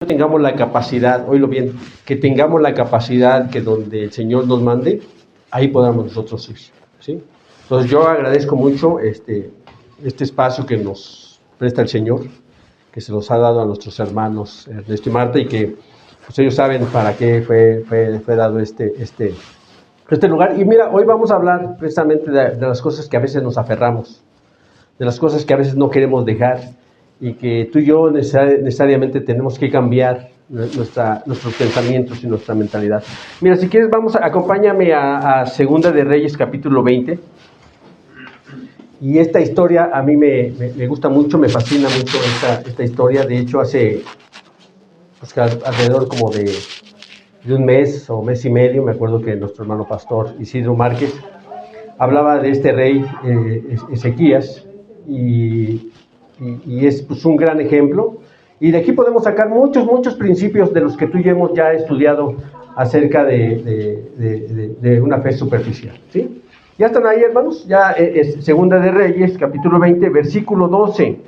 tengamos la capacidad, oílo bien, que tengamos la capacidad que donde el Señor nos mande, ahí podamos nosotros ir, ¿sí? Entonces yo agradezco mucho este espacio que nos presta el Señor, que se los ha dado a nuestros hermanos Ernesto y Marta, y que pues ellos saben para qué fue dado este lugar. Y mira, hoy vamos a hablar precisamente de las cosas que a veces nos aferramos, de las cosas que a veces no queremos dejar, y que tú y yo necesariamente tenemos que cambiar nuestros pensamientos y nuestra mentalidad. Mira, si quieres, acompáñame a Segunda de Reyes, capítulo 20. Y esta historia a mí me gusta mucho, me fascina mucho esta historia. De hecho, hace pues, alrededor como de un mes o mes y medio, me acuerdo que nuestro hermano pastor Isidro Márquez hablaba de este rey Ezequías, y es pues, un gran ejemplo, y de aquí podemos sacar muchos principios de los que tú y yo hemos ya estudiado acerca de una fe superficial, ¿sí? ¿Ya están ahí, hermanos? Ya es Segunda de Reyes, capítulo 20, versículo 12,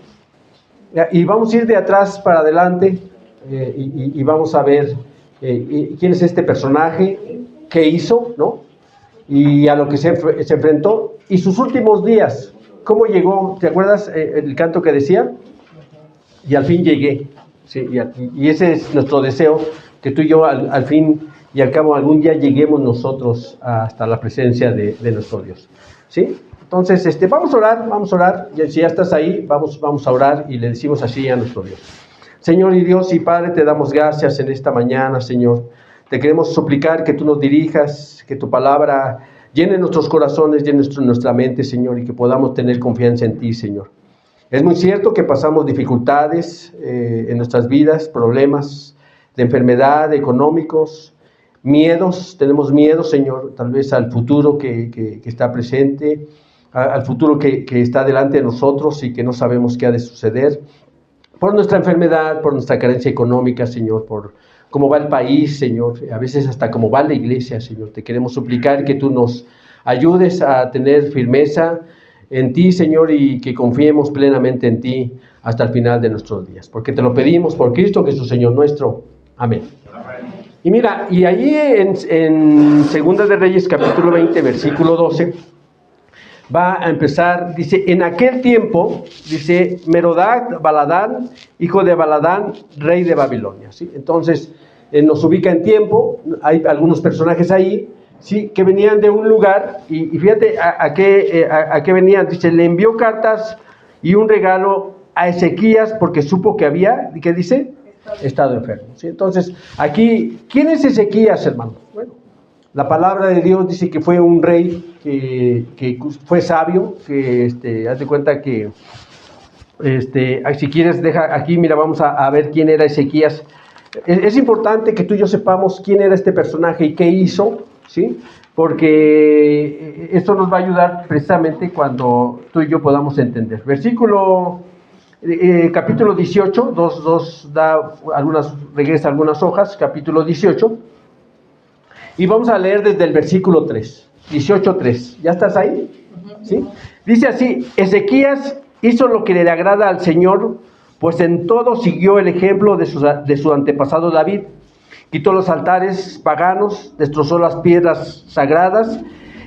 y vamos a ir de atrás para adelante, y vamos a ver quién es este personaje, qué hizo, ¿no? Y a lo que se enfrentó, y sus últimos días, cómo llegó. ¿Te acuerdas el canto que decía? Y al fin llegué, ¿sí? Y ese es nuestro deseo, que tú y yo al fin y al cabo algún día lleguemos nosotros hasta la presencia de nuestro Dios, ¿sí? Entonces, vamos a orar, y si ya estás ahí, vamos a orar y le decimos así a nuestro Dios. Señor y Dios y Padre, te damos gracias en esta mañana, Señor. Te queremos suplicar que tú nos dirijas, que tu palabra llene nuestros corazones, llene nuestra mente, Señor, y que podamos tener confianza en ti, Señor. Es muy cierto que pasamos dificultades en nuestras vidas, problemas de enfermedad, económicos, miedos. Tenemos miedo, Señor, tal vez al futuro que está presente, al futuro que está delante de nosotros y que no sabemos qué ha de suceder. Por nuestra enfermedad, por nuestra carencia económica, Señor, por cómo va el país, Señor, a veces hasta cómo va la iglesia, Señor. Te queremos suplicar que tú nos ayudes a tener firmeza en ti, Señor, y que confiemos plenamente en ti hasta el final de nuestros días. Porque te lo pedimos por Cristo Jesús, Señor nuestro. Amén. Amén. Y mira, y allí en Segunda de Reyes, capítulo 20, versículo 12, va a empezar, dice, en aquel tiempo, dice, Merodach Baladán, hijo de Baladán, rey de Babilonia, ¿sí? Entonces, nos ubica en tiempo. Hay algunos personajes ahí, ¿sí?, que venían de un lugar, y fíjate a qué venían. Dice, le envió cartas y un regalo a Ezequías porque supo que había, ¿qué dice? Estado enfermo, ¿sí? Entonces, aquí, ¿quién es Ezequías, hermano? Bueno, la palabra de Dios dice que fue un rey que fue sabio, que haz de cuenta que, si quieres, deja aquí, mira, vamos a ver quién era Ezequías. Es importante que tú y yo sepamos quién era este personaje y qué hizo, ¿sí? Porque esto nos va a ayudar precisamente cuando tú y yo podamos entender. Capítulo 18, regresa algunas hojas, capítulo 18. Y vamos a leer desde el versículo 3, 18:3. ¿Ya estás ahí? ¿Sí? Dice así: Ezequías hizo lo que le agrada al Señor, pues en todo siguió el ejemplo de su antepasado David. Quitó los altares paganos, destrozó las piedras sagradas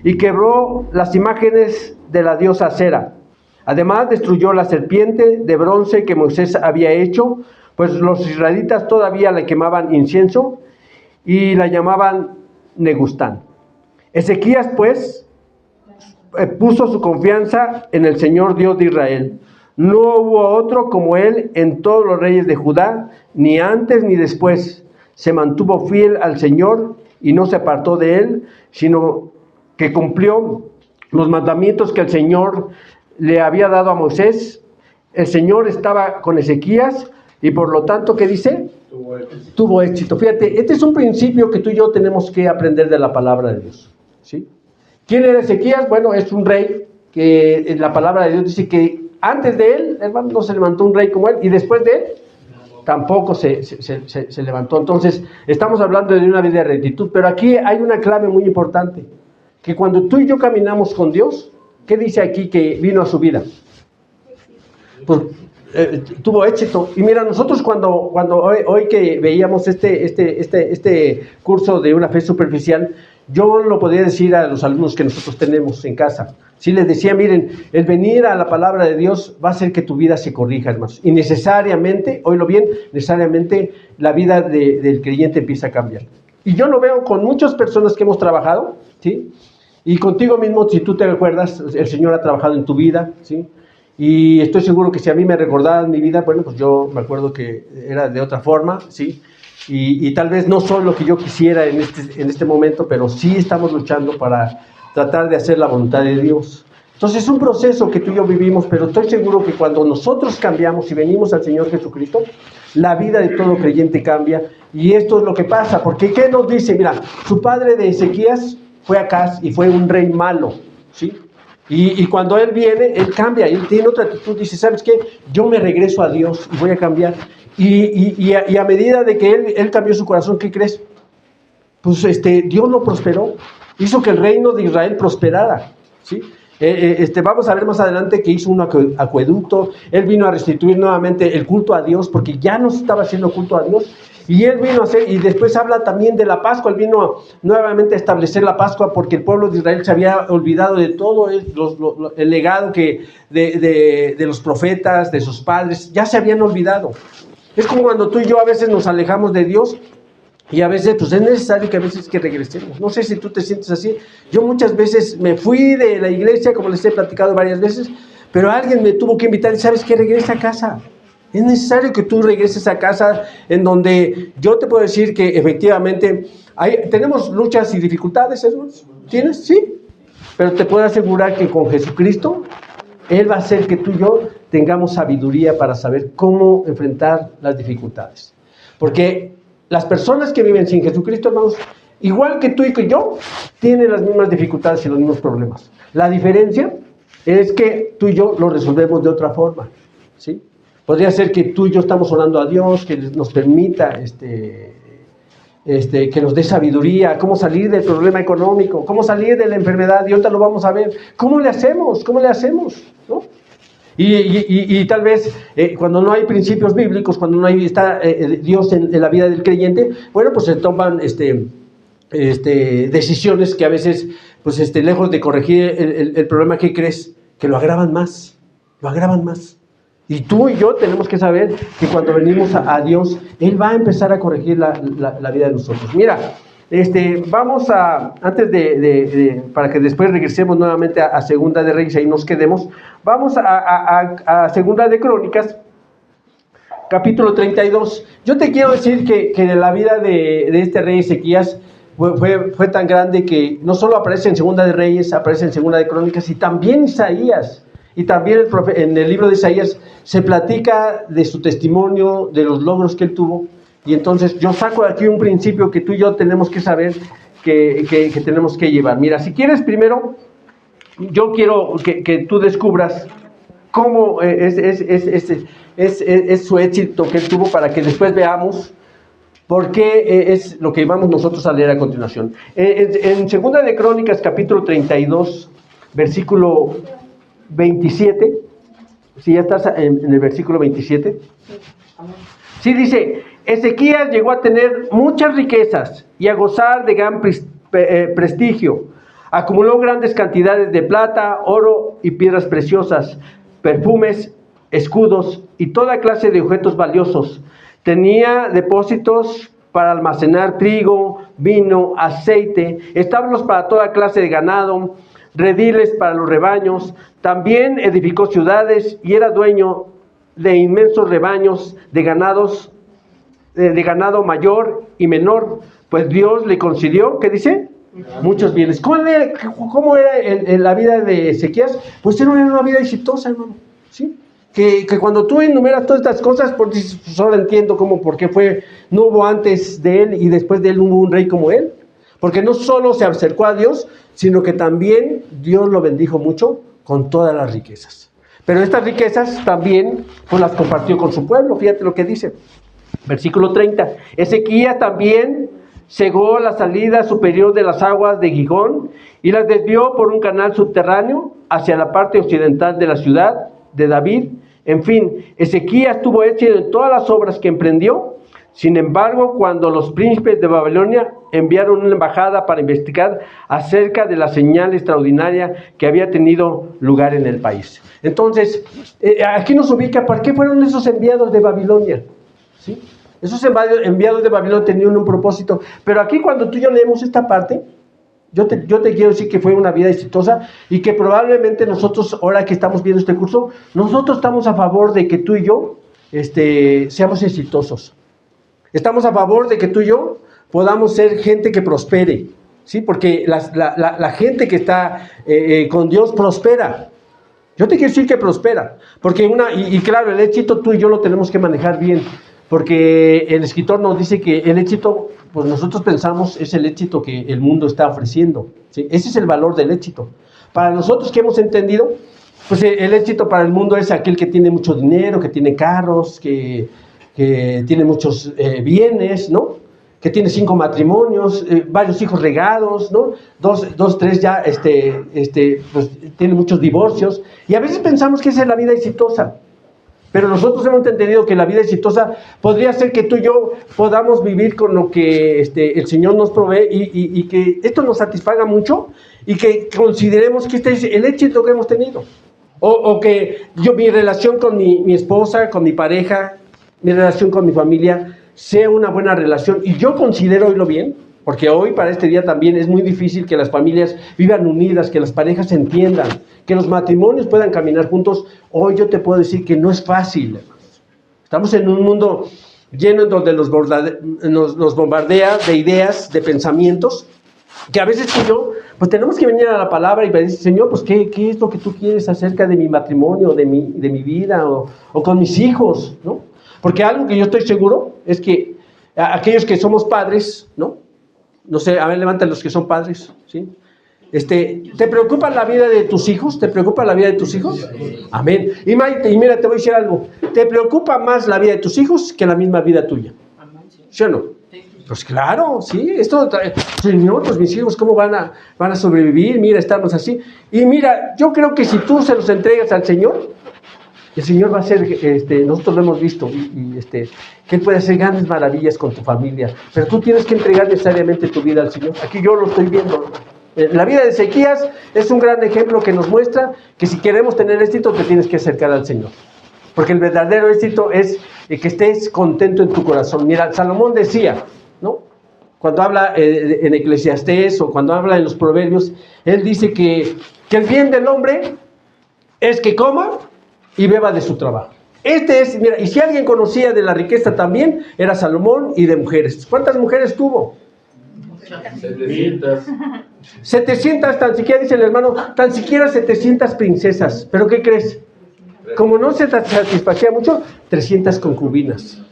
y quebró las imágenes de la diosa Acera. Además, destruyó la serpiente de bronce que Moisés había hecho, pues los israelitas todavía le quemaban incienso y la llamaban Negustán. Ezequías, pues, puso su confianza en el Señor Dios de Israel. No hubo otro como él en todos los reyes de Judá, ni antes ni después. Se mantuvo fiel al Señor y no se apartó de él, sino que cumplió los mandamientos que el Señor le había dado a Moisés. El Señor estaba con Ezequías y por lo tanto, ¿qué dice? Tuvo éxito. Fíjate, este es un principio que tú y yo tenemos que aprender de la palabra de Dios, ¿sí? ¿Quién era Ezequías? Bueno, es un rey que en la palabra de Dios dice que antes de él, hermano, no se levantó un rey como él, y después de él tampoco se levantó. Entonces, estamos hablando de una vida de rectitud, pero aquí hay una clave muy importante, que cuando tú y yo caminamos con Dios, ¿qué dice aquí que vino a su vida? Pues tuvo éxito. Y mira, nosotros cuando hoy que veíamos este curso de una fe superficial, yo lo podía decir a los alumnos que nosotros tenemos en casa. Sí, les decía, miren, el venir a la palabra de Dios va a hacer que tu vida se corrija, hermanos. Y necesariamente, oílo bien, necesariamente la vida del creyente empieza a cambiar. Y yo lo veo con muchas personas que hemos trabajado, ¿sí? Y contigo mismo, si tú te recuerdas, el Señor ha trabajado en tu vida, ¿sí? Y estoy seguro que si a mí me recordaban mi vida, bueno, pues yo me acuerdo que era de otra forma, ¿sí? Y tal vez no soy lo que yo quisiera en este momento, pero sí estamos luchando para tratar de hacer la voluntad de Dios. Entonces es un proceso que tú y yo vivimos, pero estoy seguro que cuando nosotros cambiamos y venimos al Señor Jesucristo, la vida de todo creyente cambia. Y esto es lo que pasa, porque ¿qué nos dice? Mira, su padre de Ezequías fue Acaz y fue un rey malo, ¿sí? Y cuando él viene, él cambia, él tiene otra actitud, dice, ¿sabes qué? Yo me regreso a Dios y voy a cambiar. Y a medida de que él cambió su corazón, ¿qué crees? Pues Dios lo prosperó, hizo que el reino de Israel prosperara, ¿sí? Vamos a ver más adelante que hizo un acueducto, él vino a restituir nuevamente el culto a Dios, porque ya no se estaba haciendo culto a Dios, y él vino a hacer, y después habla también de la Pascua, él vino nuevamente a establecer la Pascua, porque el pueblo de Israel se había olvidado de todo el legado de los profetas, de sus padres, ya se habían olvidado. Es como cuando tú y yo a veces nos alejamos de Dios, y a veces, pues es necesario que a veces que regresemos. No sé si tú te sientes así. Yo muchas veces me fui de la iglesia, como les he platicado varias veces, pero alguien me tuvo que invitar y ¿sabes qué? Regresa a casa. Es necesario que tú regreses a casa, en donde yo te puedo decir que efectivamente tenemos luchas y dificultades, hermanos. ¿Tienes? Sí. Pero te puedo asegurar que con Jesucristo, Él va a hacer que tú y yo tengamos sabiduría para saber cómo enfrentar las dificultades. Porque las personas que viven sin Jesucristo, hermanos, igual que tú y que yo, tienen las mismas dificultades y los mismos problemas. La diferencia es que tú y yo lo resolvemos de otra forma, ¿sí? Podría ser que tú y yo estamos orando a Dios, que nos permita, que nos dé sabiduría, cómo salir del problema económico, cómo salir de la enfermedad, y ahorita lo vamos a ver. ¿Cómo le hacemos? ¿No? Y tal vez cuando no hay principios bíblicos, cuando no está Dios en la vida del creyente, bueno, pues se toman decisiones que a veces, pues lejos de corregir el problema, ¿qué crees? Que lo agravan más. Y tú y yo tenemos que saber que cuando venimos a Dios, Él va a empezar a corregir la vida de nosotros. Mira, vamos antes para que después regresemos nuevamente a Segunda de Reyes, ahí nos quedemos, vamos a Segunda de Crónicas, capítulo 32. Yo te quiero decir que la vida de este rey Ezequías fue tan grande que no solo aparece en Segunda de Reyes, aparece en Segunda de Crónicas y también Isaías. Y también en el libro de Isaías se platica de su testimonio, de los logros que él tuvo. Y entonces yo saco aquí un principio que tú y yo tenemos que saber que tenemos que llevar. Mira, si quieres primero, yo quiero que tú descubras cómo es su éxito que él tuvo, para que después veamos por qué es lo que vamos nosotros a leer a continuación. En Segunda de Crónicas, capítulo 32, versículo 27, si ya estás en el versículo 27. Sí, dice: Ezequías llegó a tener muchas riquezas y a gozar de gran prestigio. Acumuló grandes cantidades de plata, oro y piedras preciosas, perfumes, escudos y toda clase de objetos valiosos. Tenía depósitos para almacenar trigo, vino, aceite, establos para toda clase de ganado, rediles para los rebaños. También edificó ciudades y era dueño de inmensos rebaños de ganado mayor y menor, pues Dios le concedió, ¿qué dice? Muchos bienes. ¿Cómo era la vida de Ezequías? Pues era una vida exitosa, hermano, ¿sí? Que cuando tú enumeras todas estas cosas, pues ahora entiendo por qué no hubo antes de él y después de él hubo un rey como él. Porque no solo se acercó a Dios, sino que también Dios lo bendijo mucho con todas las riquezas. Pero estas riquezas también pues las compartió con su pueblo. Fíjate lo que dice, versículo 30. Ezequías también cegó la salida superior de las aguas de Gihón y las desvió por un canal subterráneo hacia la parte occidental de la ciudad de David, En fin, Ezequías tuvo éxito en todas las obras que emprendió. Sin embargo, cuando los príncipes de Babilonia enviaron una embajada para investigar acerca de la señal extraordinaria que había tenido lugar en el país. Entonces, aquí nos ubica, ¿para qué fueron esos enviados de Babilonia? ¿Sí? Esos enviados de Babilonia tenían un propósito. Pero aquí cuando tú y yo leemos esta parte, yo te quiero decir que fue una vida exitosa y que probablemente nosotros, ahora que estamos viendo este curso, nosotros estamos a favor de que tú y yo seamos exitosos. Estamos a favor de que tú y yo podamos ser gente que prospere, ¿sí? Porque la gente que está con Dios prospera. Yo te quiero decir que prospera, porque claro, el éxito tú y yo lo tenemos que manejar bien, porque el escritor nos dice que el éxito, pues nosotros pensamos, es el éxito que el mundo está ofreciendo, ¿sí? Ese es el valor del éxito. Para nosotros que hemos entendido, pues el éxito para el mundo es aquel que tiene mucho dinero, que tiene carros, que tiene muchos bienes, ¿no? Que tiene 5 matrimonios, varios hijos regados, ¿no? Dos, tres ya, pues tiene muchos divorcios. Y a veces pensamos que esa es la vida exitosa. Pero nosotros hemos entendido que la vida exitosa podría ser que tú y yo podamos vivir con lo que el Señor nos provee y que esto nos satisfaga mucho y que consideremos que este es el éxito que hemos tenido. O que mi relación con mi esposa, con mi pareja, mi relación con mi familia sea una buena relación. Y yo considero, oírlo bien, porque hoy para este día también es muy difícil que las familias vivan unidas, que las parejas se entiendan, que los matrimonios puedan caminar juntos. Hoy yo te puedo decir que no es fácil. Estamos en un mundo lleno en donde nos bombardea de ideas, de pensamientos, que a veces tú y yo, pues tenemos que venir a la palabra y decir, Señor, pues ¿qué es lo que tú quieres acerca de mi matrimonio, de mi vida o con mis hijos, ¿no? Porque algo que yo estoy seguro es que aquellos que somos padres, ¿no? No sé, a ver, levanten los que son padres, ¿sí? ¿Te preocupa la vida de tus hijos? ¿Te preocupa la vida de tus hijos? Amén. Y mira, te voy a decir algo. ¿Te preocupa más la vida de tus hijos que la misma vida tuya? ¿Sí o no? Pues claro, sí. Señor, pues mis hijos, ¿cómo van a sobrevivir? Mira, estamos así. Y mira, yo creo que si tú se los entregas al Señor, el Señor va a hacer, nosotros lo hemos visto, que Él puede hacer grandes maravillas con tu familia, pero tú tienes que entregar necesariamente tu vida al Señor. Aquí yo lo estoy viendo. La vida de Ezequías es un gran ejemplo que nos muestra que si queremos tener éxito, te tienes que acercar al Señor. Porque el verdadero éxito es que estés contento en tu corazón. Mira, Salomón decía, ¿no? Cuando habla en Eclesiastés o cuando habla en los Proverbios, él dice que el bien del hombre es que coma y beba de su trabajo. Mira, y si alguien conocía de la riqueza también, era Salomón y de mujeres. ¿Cuántas mujeres tuvo? 700, tan siquiera, dice el hermano, tan siquiera 700 princesas. ¿Pero qué crees? Como no se satisfacía mucho, 300 concubinas.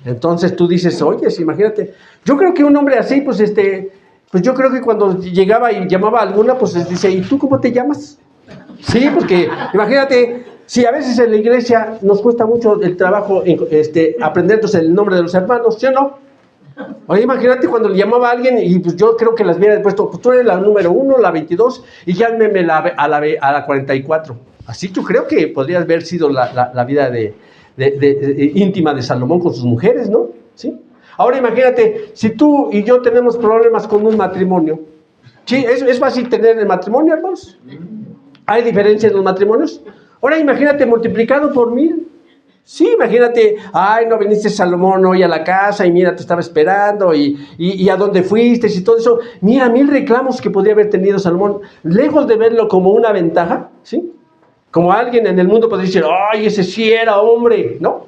Entonces tú dices, oye, imagínate. Yo creo que un hombre así, pues yo creo que cuando llegaba y llamaba a alguna, pues dice, ¿y tú cómo te llamas? Sí, porque imagínate, si a veces en la iglesia nos cuesta mucho el trabajo aprendernos el nombre de los hermanos, ¿sí o no? Oye, imagínate cuando le llamaba a alguien y pues yo creo que las hubiera puesto, pues tú eres la número 1, la 22 y llámeme a la 44. Así yo creo que podría haber sido la vida íntima de Salomón con sus mujeres, ¿no? ¿Sí? Ahora imagínate, si tú y yo tenemos problemas con un matrimonio, ¿sí? ¿Es fácil tener el matrimonio, hermanos? ¿Hay diferencia en los matrimonios? Ahora imagínate multiplicado por 1000. Sí, imagínate, ay, no viniste Salomón hoy a la casa y mira, te estaba esperando y a dónde fuiste y todo eso. Mira, 1000 reclamos que podría haber tenido Salomón, lejos de verlo como una ventaja, ¿sí? Como alguien en el mundo podría decir, ay, ese sí era hombre, ¿no?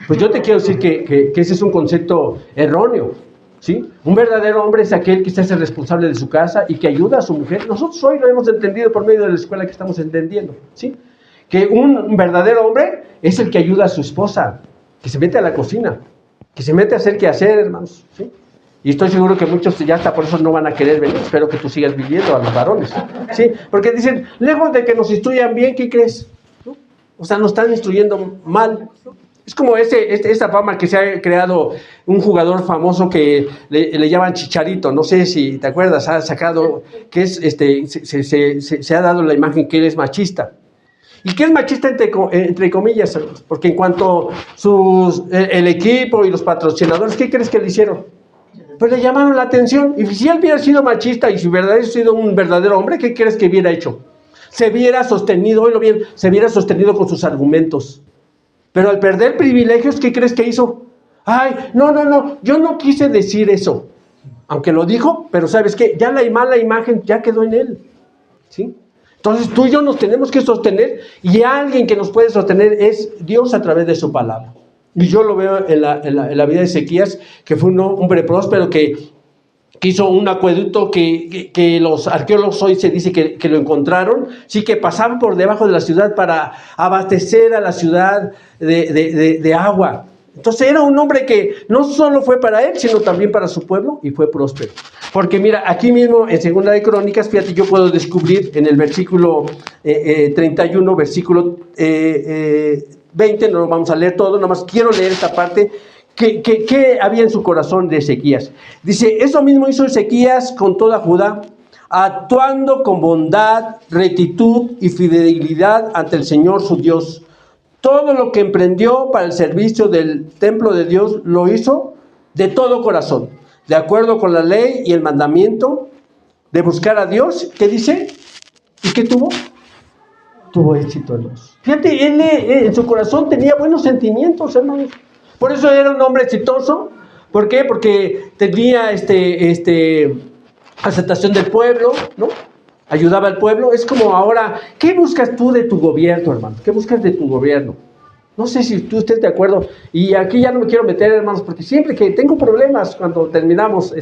Pues yo te quiero decir que ese es un concepto erróneo, ¿sí? Un verdadero hombre es aquel que se hace responsable de su casa y que ayuda a su mujer. Nosotros hoy lo hemos entendido por medio de la escuela que estamos entendiendo, ¿sí? Que un verdadero hombre es el que ayuda a su esposa, que se mete a la cocina, que se mete a hacer qué hacer, hermanos, ¿sí? Y estoy seguro que muchos ya hasta por eso no van a querer venir. Espero que tú sigas viviendo a los varones, ¿sí? Porque dicen, lejos de que nos instruyan bien, ¿qué crees? ¿No? O sea, nos están instruyendo mal, ¿no? Es como esa fama que se ha creado un jugador famoso que le llaman Chicharito, no sé si te acuerdas, ha sacado, que es, se ha dado la imagen que él es machista. ¿Y qué es machista entre comillas? Porque en cuanto el equipo y los patrocinadores, ¿qué crees que le hicieron? Pues le llamaron la atención. Y si él hubiera sido machista y si hubiera sido un verdadero hombre, ¿qué crees que hubiera hecho? Se hubiera sostenido, oílo bien, se hubiera sostenido con sus argumentos. Pero al perder privilegios, ¿qué crees que hizo? Ay, no, yo no quise decir eso. Aunque lo dijo, pero ¿sabes qué? Ya la mala imagen ya quedó en él. ¿Sí? Entonces tú y yo nos tenemos que sostener, y alguien que nos puede sostener es Dios a través de su palabra. Y yo lo veo en la vida de Ezequías, que fue un hombre próspero que hizo un acueducto que los arqueólogos hoy se dice que lo encontraron, sí, que pasaban por debajo de la ciudad para abastecer a la ciudad de agua. Entonces era un hombre que no solo fue para él, sino también para su pueblo, y fue próspero. Porque mira, aquí mismo en Segunda de Crónicas, fíjate, yo puedo descubrir en el versículo 31, versículo 20, no lo vamos a leer todo, nomás quiero leer esta parte. ¿Qué había en su corazón de Ezequías? Dice, eso mismo hizo Ezequías con toda Judá, actuando con bondad, rectitud y fidelidad ante el Señor su Dios. Todo lo que emprendió para el servicio del templo de Dios lo hizo de todo corazón, de acuerdo con la ley y el mandamiento de buscar a Dios. ¿Qué dice? ¿Y qué tuvo? Tuvo éxito en Dios. Fíjate, él en su corazón tenía buenos sentimientos, hermanos. Por eso era un hombre exitoso. ¿Por qué? Porque tenía aceptación del pueblo, ¿no? Ayudaba al pueblo. Es como ahora, ¿qué buscas tú de tu gobierno, hermano? ¿Qué buscas de tu gobierno? No sé si tú estés de acuerdo. Y aquí ya no me quiero meter, hermanos, porque siempre que tengo problemas cuando terminamos,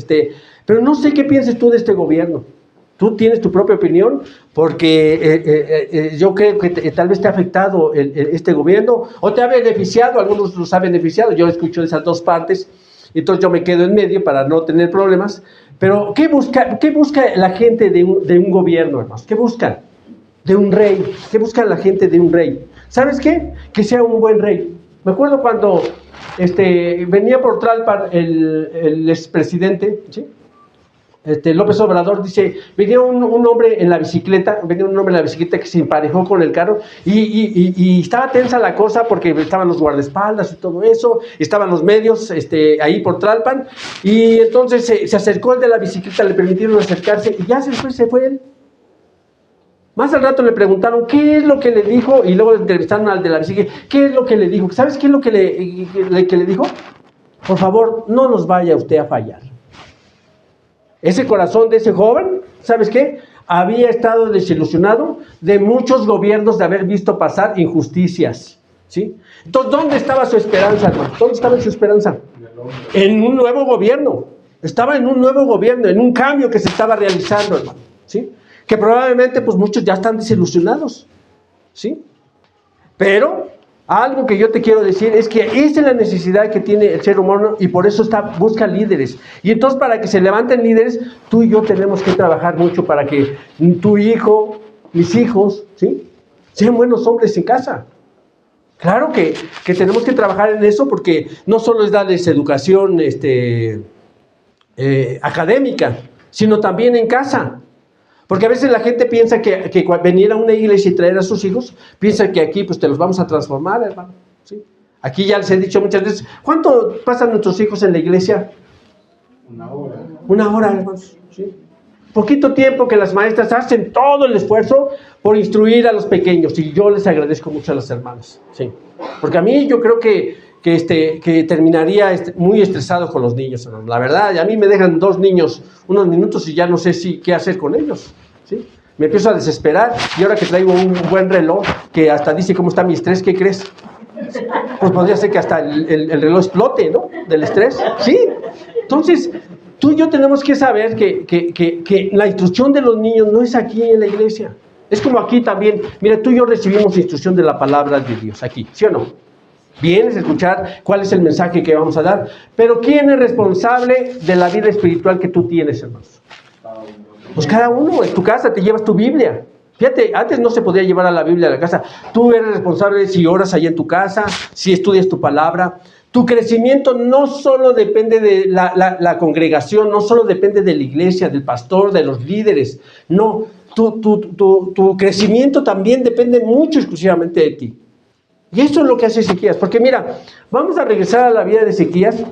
pero no sé qué piensas tú de este gobierno. Tú tienes tu propia opinión, porque yo creo que tal vez te ha afectado este gobierno, o te ha beneficiado, algunos los ha beneficiado. Yo escucho esas dos partes, entonces yo me quedo en medio para no tener problemas. Pero ¿qué busca la gente de un gobierno, hermanos? ¿Qué buscan? De un rey. ¿Qué busca la gente de un rey? ¿Sabes qué? Que sea un buen rey. Me acuerdo cuando venía por Tlalpan el expresidente, ¿sí? López Obrador, dice, venía un hombre en la bicicleta, que se emparejó con el carro y estaba tensa la cosa porque estaban los guardaespaldas y todo eso, estaban los medios ahí por Tlalpan, y entonces se acercó el de la bicicleta, le permitieron acercarse y ya se fue él. Más al rato le preguntaron qué es lo que le dijo, y luego le entrevistaron al de la bicicleta, qué es lo que le dijo. ¿Sabes qué es lo que le dijo? Por favor, no nos vaya usted a fallar. Ese corazón de ese joven, ¿sabes qué? Había estado desilusionado de muchos gobiernos, de haber visto pasar injusticias, ¿sí? Entonces, ¿dónde estaba su esperanza, hermano? ¿Dónde estaba su esperanza? En un nuevo gobierno. Estaba en un nuevo gobierno, en un cambio que se estaba realizando, hermano, ¿sí? Que probablemente, pues, muchos ya están desilusionados, ¿sí? Pero algo que yo te quiero decir es que esa es la necesidad que tiene el ser humano, y por eso busca líderes. Y entonces, para que se levanten líderes, tú y yo tenemos que trabajar mucho para que tu hijo, mis hijos, ¿sí?, sean buenos hombres en casa. Claro que tenemos que trabajar en eso, porque no solo es darles educación académica, sino también en casa. Porque a veces la gente piensa que venir a una iglesia y traer a sus hijos, piensa que aquí pues te los vamos a transformar, hermano, ¿sí? Aquí ya les he dicho muchas veces, ¿cuánto pasan nuestros hijos en la iglesia? 1 hora. 1 hora, hermanos, ¿sí? Poquito tiempo que las maestras hacen todo el esfuerzo por instruir a los pequeños, y yo les agradezco mucho a las hermanas, ¿sí? Porque a mí yo creo que terminaría muy estresado con los niños, hermano. La verdad, a mí me dejan 2 niños unos minutos y ya no sé qué hacer con ellos, ¿sí? Me empiezo a desesperar, y ahora que traigo un buen reloj que hasta dice cómo está mi estrés, ¿qué crees? Pues podría ser que hasta el reloj explote, ¿no? Del estrés, ¿sí? Entonces, tú y yo tenemos que saber que la instrucción de los niños no es aquí en la iglesia. Es como aquí también. Mira, tú y yo recibimos instrucción de la palabra de Dios aquí, ¿sí o no? Vienes a escuchar cuál es el mensaje que vamos a dar, pero ¿quién es responsable de la vida espiritual que tú tienes, hermanos? Pues cada uno. En tu casa te llevas tu Biblia. Fíjate, antes no se podía llevar a la Biblia a la casa. Tú eres responsable si oras ahí en tu casa, si estudias tu palabra. Tu crecimiento no solo depende de la congregación, no solo depende de la iglesia, del pastor, de los líderes. No, tu crecimiento también depende mucho exclusivamente de ti. Y esto es lo que hace Ezequías. Porque mira, vamos a regresar a la vida de Ezequías.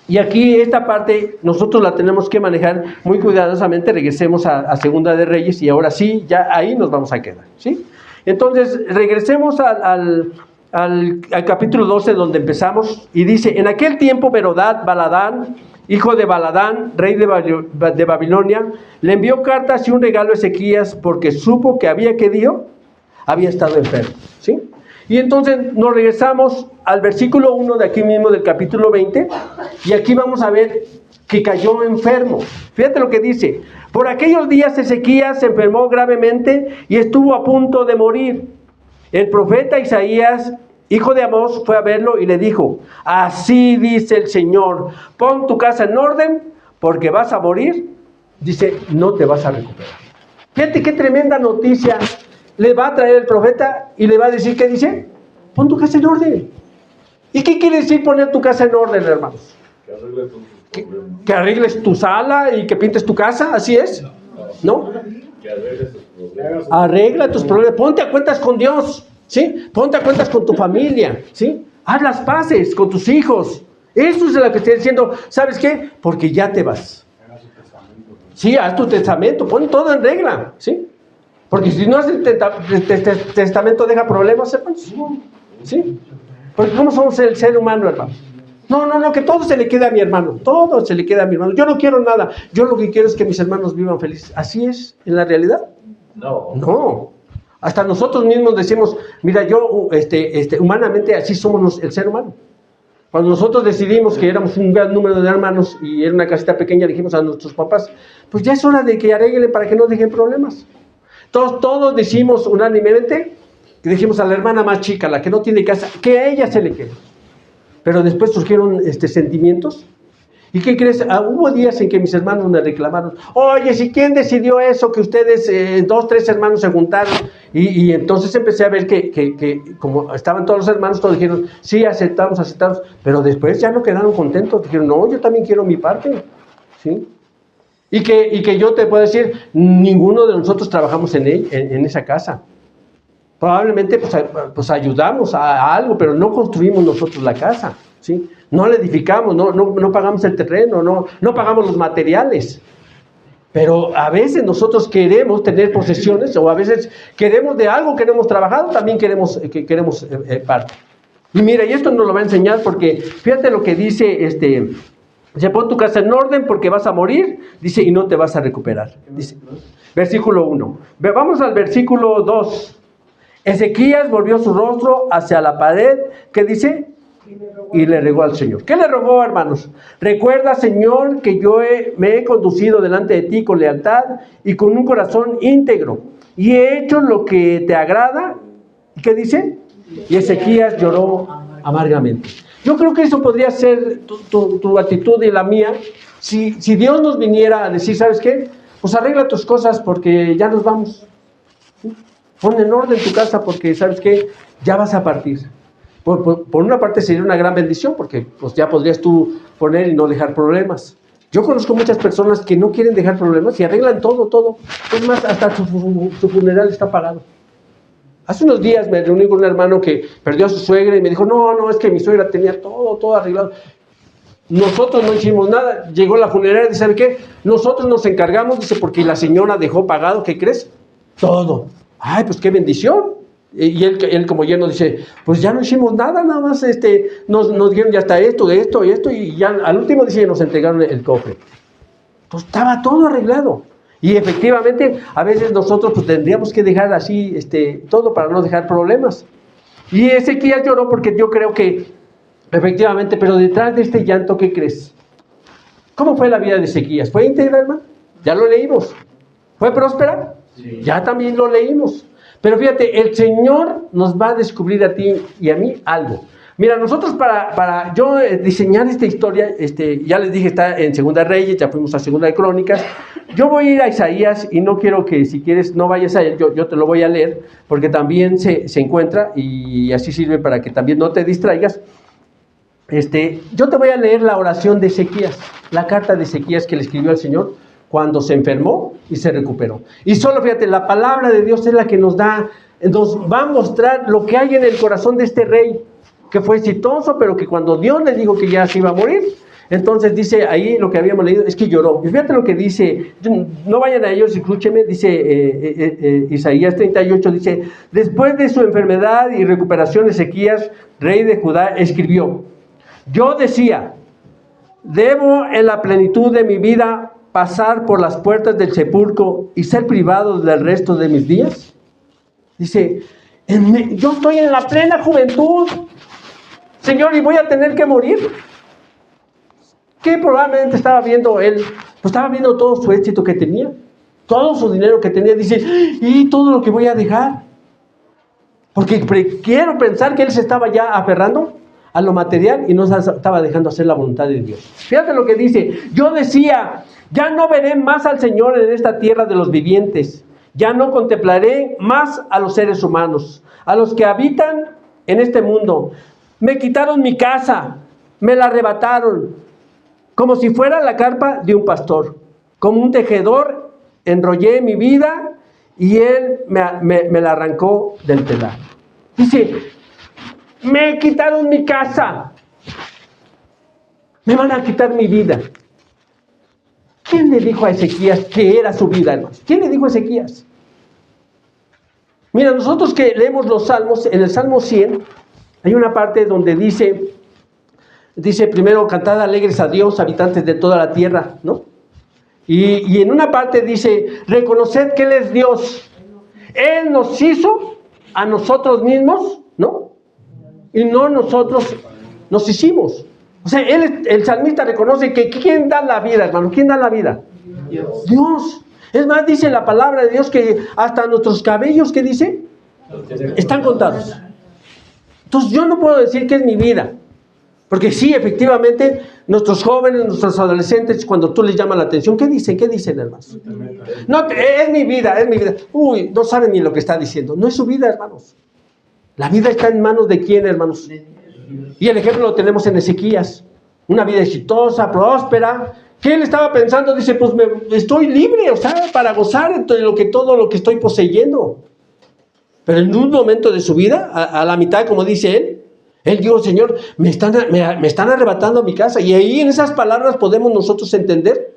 Y aquí esta parte nosotros la tenemos que manejar muy cuidadosamente. Regresemos a Segunda de Reyes y ahora sí, ya ahí nos vamos a quedar, ¿sí? Entonces, regresemos al capítulo 12 donde empezamos y dice, en aquel tiempo Baladán, hijo de Baladán, rey de Babilonia, le envió cartas y un regalo a Ezequías porque supo que había estado enfermo, ¿sí? Y entonces nos regresamos al versículo 1 de aquí mismo del capítulo 20 y aquí vamos a ver que cayó enfermo. Fíjate lo que dice: por aquellos días Ezequías se enfermó gravemente y estuvo a punto de morir. El profeta Isaías, hijo de Amós, fue a verlo y le dijo: así dice el Señor, pon tu casa en orden porque vas a morir. Dice, no te vas a recuperar. Fíjate qué tremenda noticia le va a traer el profeta y le va a decir, ¿qué dice? Pon tu casa en orden. ¿Y qué quiere decir poner tu casa en orden, hermanos? Que arregles tu sala y que pintes tu casa, ¿así es? ¿No? Que arregles tus problemas. Arregla tus problemas, ponte a cuentas con Dios, ¿sí? Ponte a cuentas con tu familia, ¿sí? Haz las paces con tus hijos. Eso es lo que estoy diciendo. ¿Sabes qué? Porque ya te vas. Sí, haz tu testamento, pon todo en regla, ¿sí? Porque si no haces el testamento deja problemas, hermanos. ¿Sí? Porque ¿cómo somos el ser humano, hermano? No, que todo se le quede a mi hermano. Todo se le queda a mi hermano. Yo no quiero nada. Yo lo que quiero es que mis hermanos vivan felices. ¿Así es en la realidad? No. Hasta nosotros mismos decimos, mira, yo, humanamente así somos el ser humano. Cuando nosotros decidimos que éramos un gran número de hermanos y era una casita pequeña, dijimos a nuestros papás, pues ya es hora de que arreglen para que no dejen problemas. Todos decimos unánimemente, que dijimos a la hermana más chica, la que no tiene casa, que a ella se le quede. Pero después surgieron sentimientos. ¿Y qué crees? Hubo días en que mis hermanos me reclamaron, oye, ¿si quién decidió eso? Que ustedes, 2, 3 hermanos se juntaron. Y entonces empecé a ver que como estaban todos los hermanos, todos dijeron, sí, aceptamos. Pero después ya no quedaron contentos. Dijeron, no, yo también quiero mi parte. ¿Sí? Y que yo te puedo decir, ninguno de nosotros trabajamos en esa casa. Probablemente pues ayudamos a algo, pero no construimos nosotros la casa, ¿sí? No la edificamos, no pagamos el terreno, no pagamos los materiales. Pero a veces nosotros queremos tener posesiones, o a veces queremos de algo que no hemos trabajado, también queremos parte. Y mira, y esto nos lo va a enseñar porque fíjate lo que dice dice, pon tu casa en orden porque vas a morir, dice, y no te vas a recuperar. Dice, versículo 1. Vamos al versículo 2. Ezequías volvió su rostro hacia la pared, ¿qué dice? Y le rogó al Señor. ¿Qué le rogó, hermanos? Recuerda, Señor, que yo me he conducido delante de ti con lealtad y con un corazón íntegro, y he hecho lo que te agrada. ¿Y qué dice? Y Ezequías lloró amargamente. Yo creo que eso podría ser tu actitud y la mía, si Dios nos viniera a decir, ¿sabes qué? Pues arregla tus cosas porque ya nos vamos. ¿Sí? Pon en orden tu casa porque, ¿sabes qué? Ya vas a partir. Por una parte sería una gran bendición porque pues ya podrías tú poner y no dejar problemas. Yo conozco muchas personas que no quieren dejar problemas y arreglan todo. Es más, hasta su funeral está pagado. Hace unos días me reuní con un hermano que perdió a su suegra y me dijo, no, es que mi suegra tenía todo arreglado. Nosotros no hicimos nada. Llegó la funeraria y dice, ¿sabe qué? Nosotros nos encargamos, dice, porque la señora dejó pagado, ¿qué crees? Todo. Ay, pues qué bendición. Y él como lleno dice, pues ya no hicimos nada más nos dieron ya hasta esto, y ya al último dice, nos entregaron el cofre. Pues estaba todo arreglado. Y efectivamente, a veces nosotros pues tendríamos que dejar así todo para no dejar problemas. Y Ezequías lloró porque yo creo que, efectivamente, pero detrás de este llanto, ¿qué crees? ¿Cómo fue la vida de Ezequías? ¿Fue íntegra, hermano? Ya lo leímos. ¿Fue próspera? Sí. Ya también lo leímos. Pero fíjate, el Señor nos va a descubrir a ti y a mí algo. Mira, nosotros para yo diseñar esta historia, ya les dije, está en Segunda de Reyes, ya fuimos a Segunda de Crónicas. Yo voy a ir a Isaías y no quiero que, si quieres, no vayas a él, yo te lo voy a leer, porque también se encuentra y así sirve para que también no te distraigas. Yo te voy a leer la oración de Ezequías, la carta de Ezequías que le escribió al Señor cuando se enfermó y se recuperó. Y solo fíjate, la palabra de Dios es la que nos va a mostrar lo que hay en el corazón de este rey, que fue exitoso, pero que cuando Dios le dijo que ya se iba a morir, entonces dice ahí lo que habíamos leído, es que lloró. Y fíjate lo que dice, no vayan a ellos, escúcheme, dice Isaías 38, dice, después de su enfermedad y recuperación, Ezequías, rey de Judá, escribió, yo decía, debo en la plenitud de mi vida pasar por las puertas del sepulcro y ser privado del resto de mis días. Dice, yo estoy en la plena juventud, Señor, y voy a tener que morir. ¿Qué probablemente estaba viendo él? Pues estaba viendo todo su éxito que tenía, todo su dinero que tenía. Dice, y todo lo que voy a dejar. Porque quiero pensar que él se estaba ya aferrando a lo material y no se estaba dejando hacer la voluntad de Dios. Fíjate lo que dice, yo decía, ya no veré más al Señor en esta tierra de los vivientes, ya no contemplaré más a los seres humanos, a los que habitan en este mundo. Me quitaron mi casa, me la arrebataron, como si fuera la carpa de un pastor. Como un tejedor enrollé mi vida y él me la arrancó del telar. Dice, me quitaron mi casa, me van a quitar mi vida. ¿Quién le dijo a Ezequías que era su vida, hermanos? ¿Quién le dijo a Ezequías? Mira, nosotros que leemos los salmos, en el Salmo 100, hay una parte donde dice primero, cantad alegres a Dios, habitantes de toda la tierra, ¿no? Y en una parte dice, reconoced que Él es Dios. Él nos hizo a nosotros mismos, ¿no? Y no nosotros nos hicimos. O sea, el salmista reconoce que ¿quién da la vida, hermano? ¿Quién da la vida? Dios. Es más, dice la palabra de Dios que hasta nuestros cabellos, ¿qué dice? Están contados. Entonces yo no puedo decir que es mi vida. Porque sí, efectivamente, nuestros jóvenes, nuestros adolescentes, cuando tú les llamas la atención, ¿qué dicen? ¿Qué dicen, hermanos? No, es mi vida, es mi vida. Uy, no saben ni lo que está diciendo. No es su vida, hermanos. La vida está en manos de quién, hermanos. Y el ejemplo lo tenemos en Ezequías. Una vida exitosa, próspera. ¿Qué él estaba pensando? Dice, pues estoy libre, o sea, para gozar de todo lo que estoy poseyendo. Pero en un momento de su vida, a la mitad, como dice él dijo, Señor, me están arrebatando mi casa. Y ahí en esas palabras podemos nosotros entender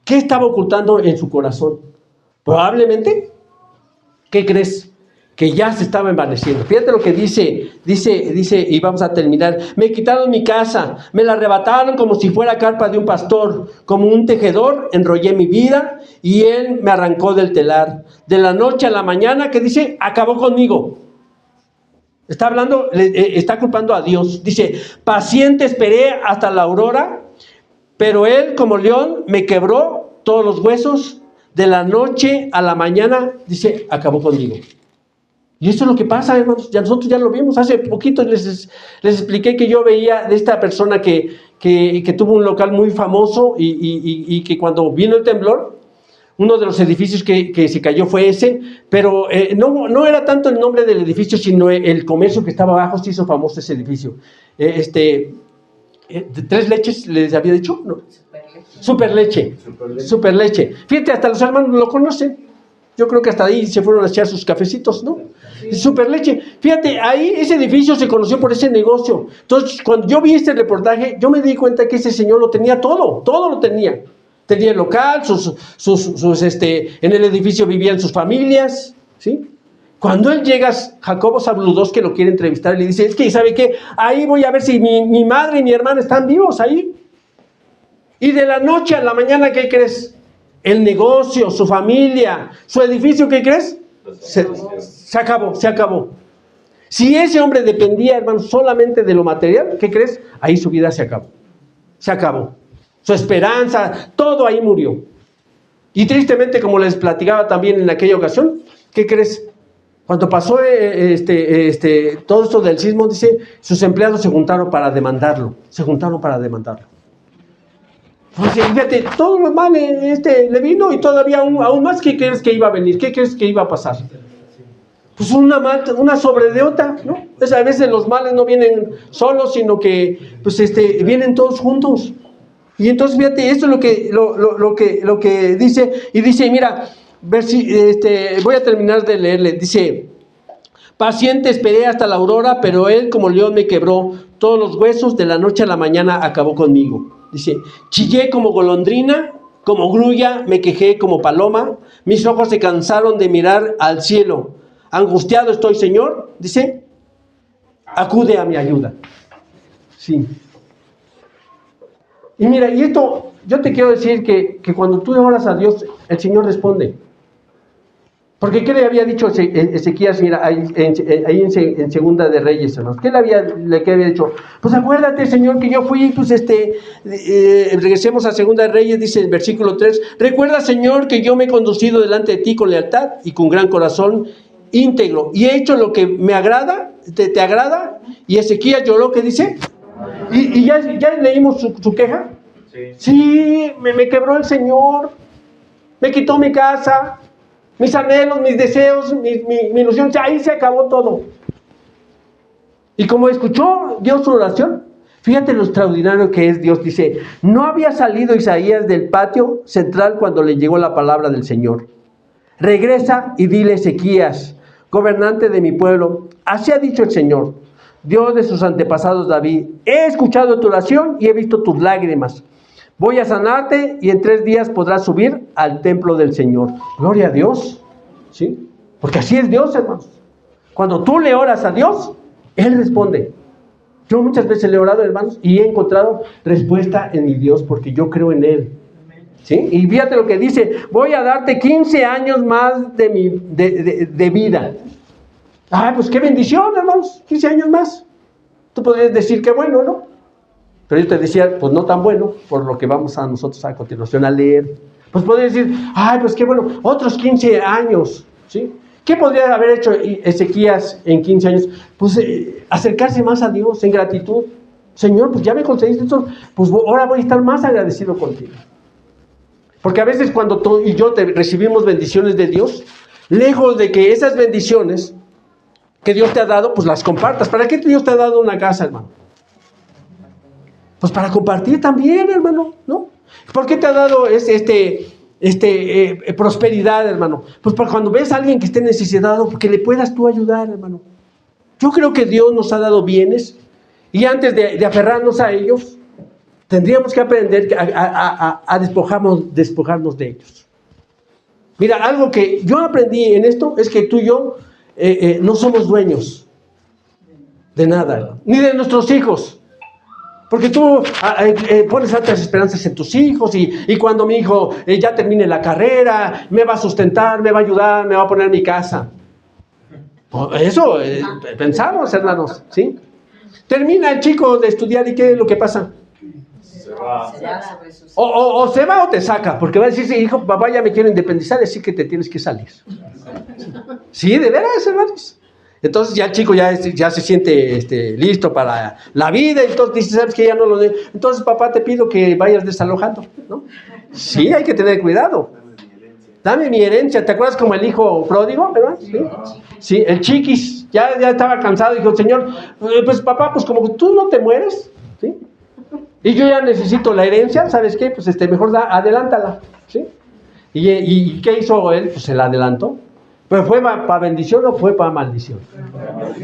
qué estaba ocultando en su corazón. Probablemente, ¿qué crees? Que ya se estaba envaneciendo. Fíjate lo que dice, y vamos a terminar. Me quitaron mi casa, me la arrebataron como si fuera carpa de un pastor, como un tejedor, enrollé mi vida y él me arrancó del telar. De la noche a la mañana, ¿qué dice? Acabó conmigo. Está hablando, está culpando a Dios. Dice, paciente esperé hasta la aurora, pero él como león me quebró todos los huesos. De la noche a la mañana, dice, acabó conmigo. Y esto es lo que pasa, hermanos. Nosotros ya lo vimos. Hace poquito les expliqué que yo veía de esta persona que tuvo un local muy famoso y que cuando vino el temblor, uno de los edificios que se cayó fue ese, pero no era tanto el nombre del edificio, sino el comercio que estaba abajo. Se hizo famoso ese edificio. ¿Tres leches les había dicho? No. Superleche. Fíjate, hasta los hermanos lo conocen. Yo creo que hasta ahí se fueron a echar sus cafecitos, ¿no? Superleche. Fíjate, ahí ese edificio se conoció por ese negocio. Entonces, cuando yo vi este reportaje, yo me di cuenta que ese señor lo tenía todo lo tenía. Tenía el local, en el edificio vivían sus familias, ¿sí? Cuando él llega, Jacobo Zabludowski, que lo quiere entrevistar, le dice, es que, ¿sabe qué? Ahí voy a ver si mi madre y mi hermana están vivos ahí. Y de la noche a la mañana, ¿qué crees? El negocio, su familia, su edificio, ¿qué crees? Se acabó. Si ese hombre dependía, hermano, solamente de lo material, ¿qué crees? Ahí su vida se acabó. Su esperanza, todo ahí murió. Y tristemente, como les platicaba también en aquella ocasión, ¿qué crees? Cuando pasó todo esto del sismo, dice, sus empleados se juntaron para demandarlo. Entonces, fíjate, todo lo mal le vino y todavía aún más, ¿qué crees que iba a venir? ¿Qué crees que iba a pasar? Pues una sobredeota, ¿no? Entonces, a veces los males no vienen solos, sino que pues, vienen todos juntos. Y entonces fíjate, esto es lo que dice, y dice, mira, voy a terminar de leerle, dice, paciente esperé hasta la aurora, pero él como león me quebró todos los huesos, de la noche a la mañana acabó conmigo. Dice, chillé como golondrina, como grulla, me quejé como paloma, mis ojos se cansaron de mirar al cielo. Angustiado estoy, Señor, dice, acude a mi ayuda. Sí. Y mira, y esto, yo te quiero decir que cuando tú oras a Dios, el Señor responde. Porque ¿qué le había dicho Ezequías? Mira, ahí en Segunda de Reyes, hermanos. ¿Qué le había dicho? Pues acuérdate, Señor, que yo fui, pues regresemos a Segunda de Reyes, dice el versículo 3. Recuerda, Señor, que yo me he conducido delante de ti con lealtad y con gran corazón íntegro. Y he hecho lo que me agrada, te agrada. Y Ezequías lloró, ¿qué dice? Y ya leímos su queja. Sí, me quebró el Señor. Me quitó mi casa. Mis anhelos, mis deseos, mi ilusión, ahí se acabó todo. Y como escuchó Dios su oración, fíjate lo extraordinario que es Dios. Dice, no había salido Isaías del patio central cuando le llegó la palabra del Señor. Regresa y dile, Ezequías, gobernante de mi pueblo, así ha dicho el Señor, Dios de sus antepasados David, he escuchado tu oración y he visto tus lágrimas. Voy a sanarte y en 3 días podrás subir al templo del Señor. Gloria a Dios, ¿sí? Porque así es Dios, hermanos. Cuando tú le oras a Dios, Él responde. Yo muchas veces le he orado, hermanos, y he encontrado respuesta en mi Dios porque yo creo en Él. ¿Sí? Y fíjate lo que dice, voy a darte 15 años más de vida. Pues qué bendición, hermanos, 15 años más. Tú podrías decir que bueno, ¿no? Pero yo te decía, pues no tan bueno, por lo que vamos a nosotros a continuación a leer. Pues podrías decir, pues qué bueno, otros 15 años, ¿sí? ¿Qué podría haber hecho Ezequías en 15 años? Pues acercarse más a Dios en gratitud. Señor, pues ya me concediste esto, pues ahora voy a estar más agradecido contigo. Porque a veces cuando tú y yo recibimos bendiciones de Dios, lejos de que esas bendiciones que Dios te ha dado, pues las compartas. ¿Para qué Dios te ha dado una casa, hermano? Pues para compartir también, hermano, ¿no? ¿Por qué te ha dado prosperidad, hermano? Pues para cuando ves a alguien que esté necesitado, que le puedas tú ayudar, hermano. Yo creo que Dios nos ha dado bienes y antes de aferrarnos a ellos, tendríamos que aprender a despojarnos de ellos. Mira, algo que yo aprendí en esto es que tú y yo no somos dueños de nada, ni de nuestros hijos. Porque tú pones altas esperanzas en tus hijos y cuando mi hijo ya termine la carrera, me va a sustentar, me va a ayudar, me va a poner mi casa. Eso pensamos, hermanos, ¿sí? Termina el chico de estudiar y ¿qué es lo que pasa? Se va. O se va o te saca, porque va a decir, sí, hijo, papá ya me quiero independizar, así que te tienes que salir. Sí, de veras, hermanos. Entonces ya el chico ya se siente listo para la vida, entonces dice, ¿sabes qué? Ya no lo de... Entonces, papá, te pido que vayas desalojando, ¿no? Sí, hay que tener cuidado. Dame mi herencia. ¿Te acuerdas como el hijo pródigo, verdad? Sí, el chiquis, ya estaba cansado y dijo, Señor, pues papá, pues como tú no te mueres, ¿sí? Y yo ya necesito la herencia, ¿sabes qué? Pues mejor adelántala, ¿sí? ¿Y qué hizo él? Pues se la adelantó. ¿Pero fue para bendición o fue para maldición?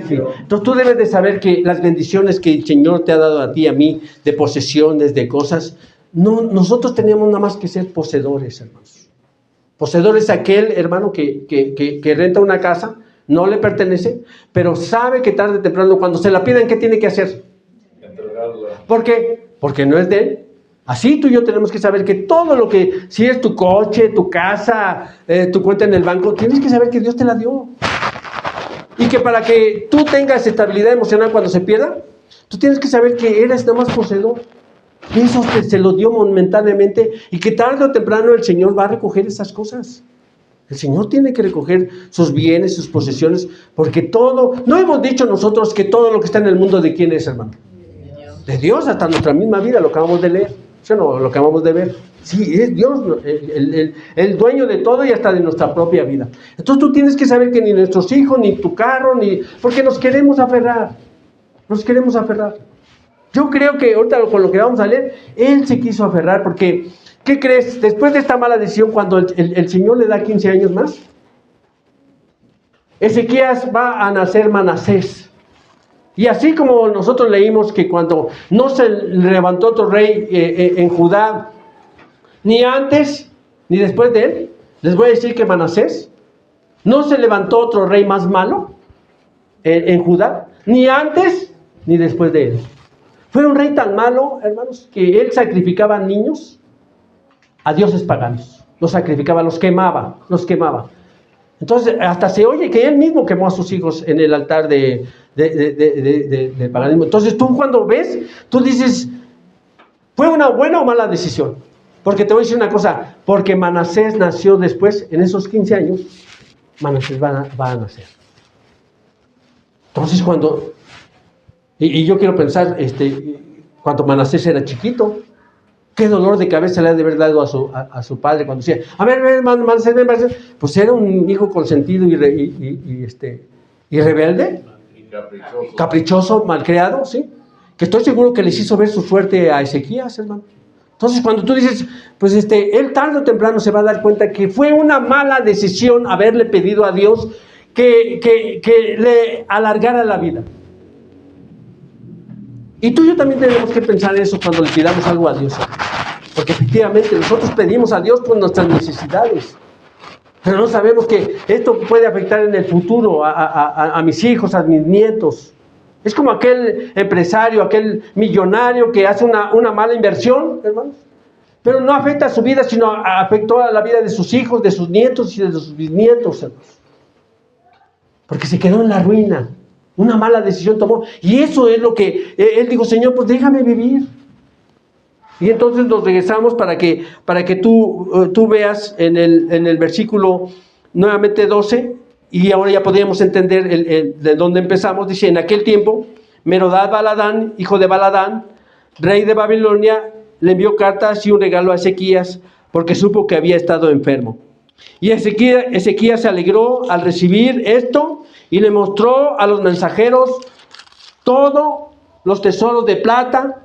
Sí. Entonces tú debes de saber que las bendiciones que el Señor te ha dado a ti, a mí, de posesiones, de cosas, no, nosotros tenemos nada más que ser poseedores, hermanos. Poseedor es aquel hermano que renta una casa, no le pertenece, pero sabe que tarde o temprano, cuando se la pidan, ¿qué tiene que hacer? ¿Por qué? Porque no es de él. Así tú y yo tenemos que saber que todo lo que, si es tu coche, tu casa, tu cuenta en el banco, tienes que saber que Dios te la dio. Y que para que tú tengas estabilidad emocional cuando se pierda, tú tienes que saber que eres nada más poseedor. Que eso se lo dio momentáneamente y que tarde o temprano el Señor va a recoger esas cosas. El Señor tiene que recoger sus bienes, sus posesiones, porque todo, no hemos dicho nosotros que todo lo que está en el mundo, ¿de quién es, hermano? De Dios, hasta nuestra misma vida, lo acabamos de leer. ¿Sí o no? Lo acabamos de ver. Sí, es Dios el dueño de todo y hasta de nuestra propia vida. Entonces tú tienes que saber que ni nuestros hijos, ni tu carro, porque nos queremos aferrar. Nos queremos aferrar. Yo creo que ahorita con lo que vamos a leer, él se quiso aferrar porque, ¿qué crees? Después de esta mala decisión, cuando el Señor le da 15 años más, Ezequías va a nacer Manasés. Y así como nosotros leímos que cuando no se levantó otro rey en Judá, ni antes ni después de él, les voy a decir que Manasés, no se levantó otro rey más malo en Judá, ni antes ni después de él. Fue un rey tan malo, hermanos, que él sacrificaba niños a dioses paganos. Los sacrificaba, los quemaba. Entonces, hasta se oye que él mismo quemó a sus hijos en el altar de paganismo. Entonces, tú cuando ves, tú dices, ¿fue una buena o mala decisión? Porque te voy a decir una cosa, porque Manasés nació después, en esos 15 años, Manasés va a nacer. Entonces, cuando... Y yo quiero pensar, cuando Manasés era chiquito, qué dolor de cabeza le ha de haber dado a su padre cuando decía, a ver, Manasés, ven, pues era un hijo consentido y rebelde, caprichoso, malcriado, ¿sí? Que estoy seguro que les hizo ver su suerte a Ezequías, hermano. Entonces, cuando tú dices, pues él tarde o temprano se va a dar cuenta que fue una mala decisión haberle pedido a Dios que le alargara la vida. Y tú y yo también tenemos que pensar eso cuando le pidamos algo a Dios. Porque efectivamente nosotros pedimos a Dios por nuestras necesidades. Pero no sabemos que esto puede afectar en el futuro a mis hijos, a mis nietos. Es como aquel empresario, aquel millonario que hace una mala inversión, hermanos. Pero no afecta a su vida, sino afectó a la vida de sus hijos, de sus nietos y de sus bisnietos, hermanos. Porque se quedó en la ruina. Una mala decisión tomó. Y eso es lo que él dijo, Señor, pues déjame vivir. Y entonces nos regresamos para que tú veas en el versículo nuevamente 12, y ahora ya podríamos entender de dónde empezamos. Dice, en aquel tiempo, Merodach Baladán, hijo de Baladán, rey de Babilonia, le envió cartas y un regalo a Ezequías, porque supo que había estado enfermo. Y Ezequías se alegró al recibir esto, y le mostró a los mensajeros todos los tesoros de plata,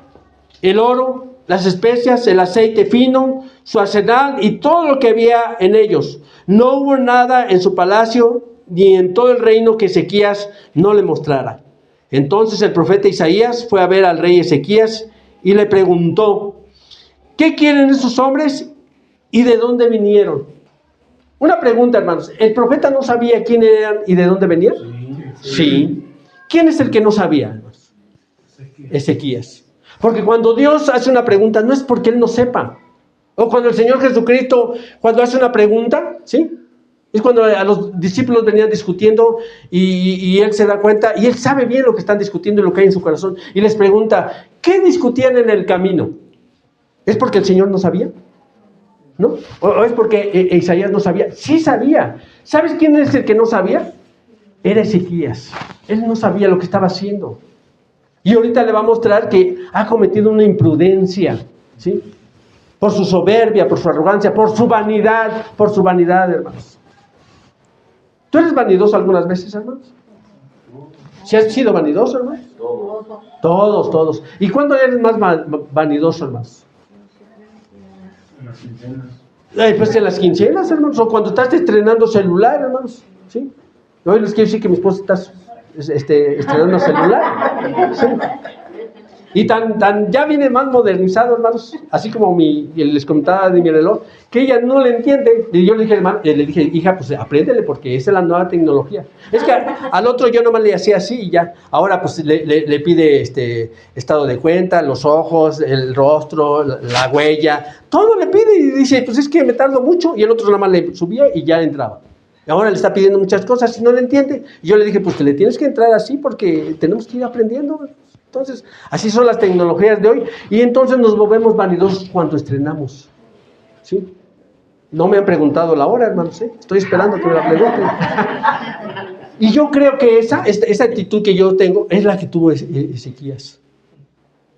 el oro, las especias, el aceite fino, su arsenal y todo lo que había en ellos. No hubo nada en su palacio ni en todo el reino que Ezequías no le mostrara. Entonces el profeta Isaías fue a ver al rey Ezequías y le preguntó, ¿qué quieren esos hombres y de dónde vinieron? Una pregunta, hermanos. ¿El profeta no sabía quién eran y de dónde venían? Sí. ¿Quién es el que no sabía, hermanos? Ezequías. Porque cuando Dios hace una pregunta, no es porque Él no sepa. O cuando el Señor Jesucristo, cuando hace una pregunta, ¿sí? Es cuando a los discípulos venían discutiendo y Él se da cuenta, y Él sabe bien lo que están discutiendo y lo que hay en su corazón. Y les pregunta, ¿qué discutían en el camino? ¿Es porque el Señor no sabía? ¿No? ¿O es porque Isaías no sabía? Sí sabía. ¿Sabes quién es el que no sabía? Era Ezequías. Él no sabía lo que estaba haciendo. Y ahorita le va a mostrar que ha cometido una imprudencia, ¿sí? Por su soberbia, por su arrogancia, por su vanidad, hermanos. ¿Tú eres vanidoso algunas veces, hermanos? ¿Sí has sido vanidoso, hermanos? Todos. ¿Y cuándo eres más vanidoso, hermanos? En las quincenas. Pues en las quincenas, hermanos, o cuando estás estrenando celular, hermanos, ¿sí? Hoy les quiero decir que mi esposa está estrenando celular, ¿sí? Y ya viene más modernizado, hermanos, así como les comentaba de mi reloj, que ella no le entiende. Y yo le dije, hija, pues apréndele, porque esa es la nueva tecnología. Es que al otro yo nomás le hacía así y ya. Ahora pues le pide estado de cuenta, los ojos, el rostro, la huella, todo le pide y dice, pues es que me tardo mucho, y el otro nomás le subía y ya entraba. Y ahora le está pidiendo muchas cosas y no le entiende. Y yo le dije, pues te le tienes que entrar así porque tenemos que ir aprendiendo. Entonces, así son las tecnologías de hoy. Y entonces nos volvemos vanidosos cuando estrenamos, ¿sí? No me han preguntado la hora, hermanos, ¿eh? Estoy esperando que me la pregunten. Y yo creo que esa actitud que yo tengo es la que tuvo Ezequías.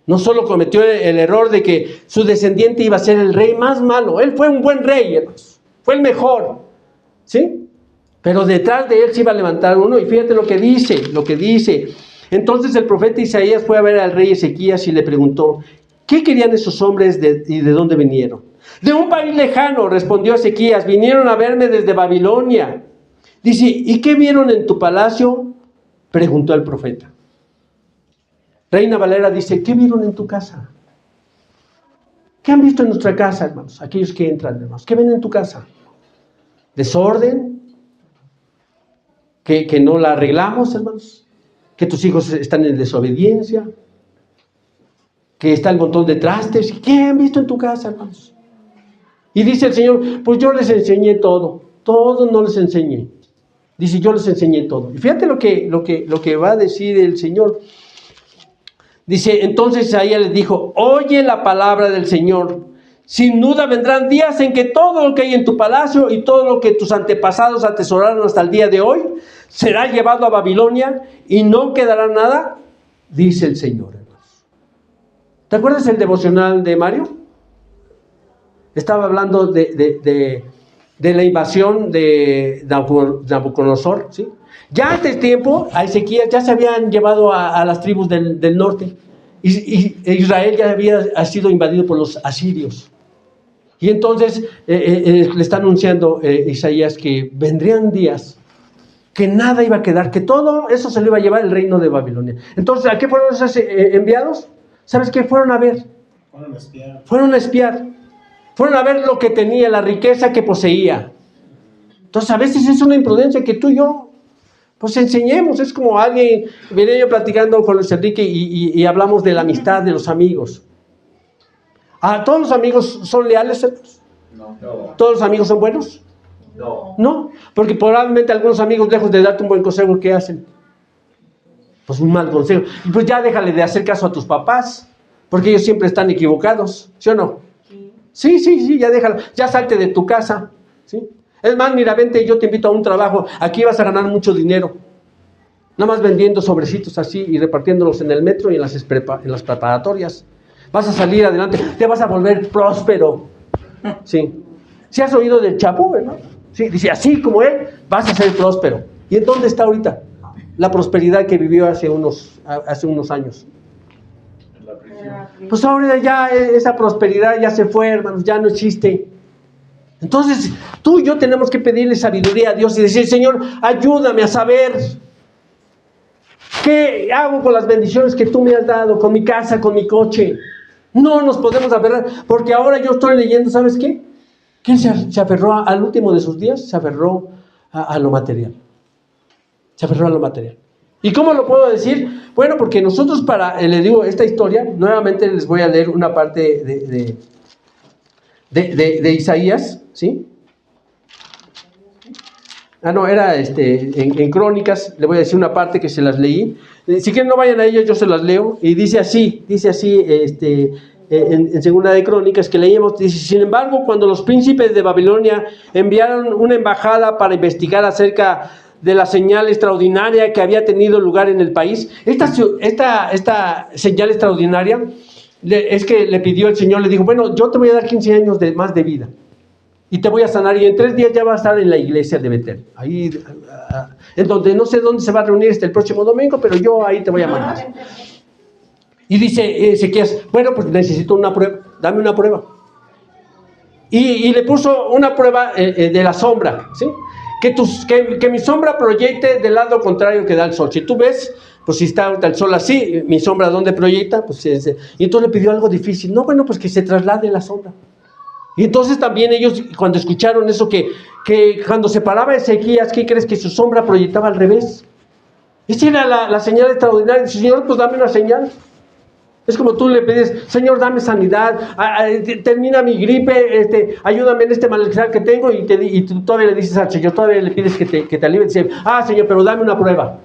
No solo cometió el error de que su descendiente iba a ser el rey más malo. Él fue un buen rey, hermanos. Fue el mejor, ¿sí? Pero detrás de él se iba a levantar uno. Y fíjate lo que dice. Entonces el profeta Isaías fue a ver al rey Ezequías y le preguntó, ¿qué querían esos hombres y de dónde vinieron? De un país lejano, respondió Ezequías, vinieron a verme desde Babilonia. Dice, ¿y qué vieron en tu palacio? Preguntó el profeta. Reina Valera dice, ¿qué vieron en tu casa? ¿Qué han visto en nuestra casa, hermanos? Aquellos que entran, hermanos, ¿qué ven en tu casa? ¿Desorden? ¿Que no la arreglamos, hermanos? ¿Que tus hijos están en desobediencia? ¿Que está el montón de trastes? ¿Qué han visto en tu casa, hermanos? Y dice el Señor, pues yo les enseñé todo no les enseñé. Dice, yo les enseñé todo. Y fíjate lo que va a decir el Señor. Dice, entonces Isaías les dijo, oye la palabra del Señor. Sin duda vendrán días en que todo lo que hay en tu palacio y todo lo que tus antepasados atesoraron hasta el día de hoy será llevado a Babilonia y no quedará nada, dice el Señor. ¿Te acuerdas el devocional de Mario? Estaba hablando de la invasión de Nabucodonosor, ¿sí? Ya antes de tiempo, a Ezequías ya se habían llevado a las tribus del norte. Y Israel ya había sido invadido por los asirios. Y entonces le está anunciando Isaías que vendrían días que nada iba a quedar, que todo eso se lo iba a llevar el reino de Babilonia. Entonces, ¿a qué fueron esos enviados? ¿Sabes qué? Fueron a ver. Fueron a espiar. Fueron a ver lo que tenía, la riqueza que poseía. Entonces, a veces es una imprudencia que tú y yo, pues enseñemos. Es como alguien, venía yo platicando con Luis Enrique y hablamos de la amistad de los amigos. ¿Todos los amigos son leales? No. ¿Todos los amigos son buenos? No, porque probablemente algunos amigos, lejos de darte un buen consejo, ¿qué hacen? Pues un mal consejo. Y pues ya déjale de hacer caso a tus papás, porque ellos siempre están equivocados, ¿sí o no? Sí, ya déjalo, ya salte de tu casa, ¿sí? Es más, mira, vente, yo te invito a un trabajo, aquí vas a ganar mucho dinero, nada más vendiendo sobrecitos así y repartiéndolos en el metro y en las preparatorias. Vas a salir adelante, te vas a volver próspero, ¿sí? ¿Sí has oído del Chapo, verdad? Sí, dice, así como él, vas a ser próspero. ¿Y en dónde está ahorita? La prosperidad que vivió hace unos años. Pues ahora ya esa prosperidad ya se fue, hermanos, ya no existe. Entonces, tú y yo tenemos que pedirle sabiduría a Dios y decir, Señor, ayúdame a saber qué hago con las bendiciones que tú me has dado, con mi casa, con mi coche. No nos podemos aferrar, porque ahora yo estoy leyendo, ¿sabes qué? Que él se aferró al último de sus días, se aferró a lo material. Se aferró a lo material. ¿Y cómo lo puedo decir? Bueno, porque nosotros le digo esta historia, nuevamente les voy a leer una parte de Isaías, ¿sí? Era en Crónicas, le voy a decir una parte que se las leí. Si quieren no vayan a ellos, yo se las leo. Y dice así, en Segunda de Crónicas que leíamos, dice, sin embargo, cuando los príncipes de Babilonia enviaron una embajada para investigar acerca de la señal extraordinaria que había tenido lugar en el país, esta señal extraordinaria es que le pidió el Señor, le dijo, bueno, yo te voy a dar 15 años más de vida y te voy a sanar y en 3 días ya vas a estar en la iglesia de Betel, ahí en donde no sé dónde se va a reunir el próximo domingo, pero yo ahí te voy a mandar. Y dice Ezequías, bueno, pues necesito una prueba, dame una prueba. Y le puso una prueba de la sombra, ¿sí? Que mi sombra proyecte del lado contrario que da el sol. Si tú ves, pues si está el sol así, mi sombra ¿dónde proyecta? Pues y entonces le pidió algo difícil. No, bueno, pues que se traslade la sombra. Y entonces también ellos, cuando escucharon eso, que cuando se paraba Ezequías, ¿qué crees? Que su sombra proyectaba al revés. Esa era la señal extraordinaria. Dice, Señor, pues dame una señal. Es como tú le pides, Señor, dame sanidad, termina mi gripe, ayúdame en este malestar que tengo, y tú todavía le dices al Señor, todavía le pides que te alivie, dice, Señor, pero dame una prueba,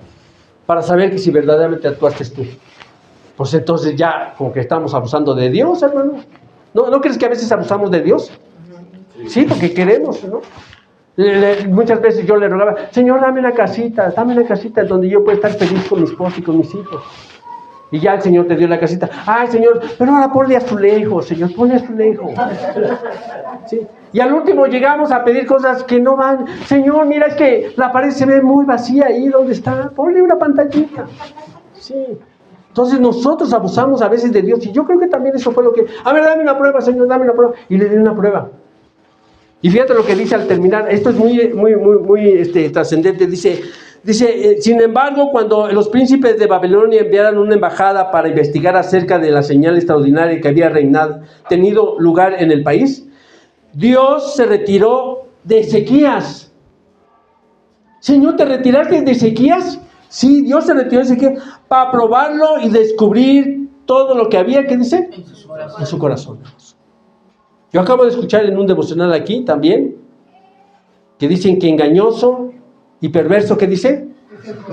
para saber que si verdaderamente actuaste tú. Pues entonces ya, como que estamos abusando de Dios, hermano. ¿No crees que a veces abusamos de Dios? Sí, porque queremos, ¿no? Muchas veces yo le rogaba, Señor, dame una casita donde yo pueda estar feliz con mi esposa y con mis hijos. Y ya el Señor te dio la casita. Ay, Señor, pero ahora ponle azulejos, Señor, ponle azulejos. ¿Sí? Y al último llegamos a pedir cosas que no van. Señor, mira, es que la pared se ve muy vacía ahí donde está. Ponle una pantallita. ¿Sí? Sí. Entonces nosotros abusamos a veces de Dios, y yo creo que también eso fue lo que, a ver, dame una prueba, Señor, dame una prueba, y le di una prueba. Y fíjate lo que dice al terminar, esto es muy trascendente, dice, sin embargo, cuando los príncipes de Babilonia enviaron una embajada para investigar acerca de la señal extraordinaria que había tenido lugar en el país, Dios se retiró de Ezequías. Señor, ¿te retiraste de Ezequías? Sí, Dios se retiró de Ezequías para probarlo y descubrir todo lo que había, ¿qué dice? En su corazón. Yo acabo de escuchar en un devocional aquí también, que dicen que engañoso y perverso, ¿qué dice?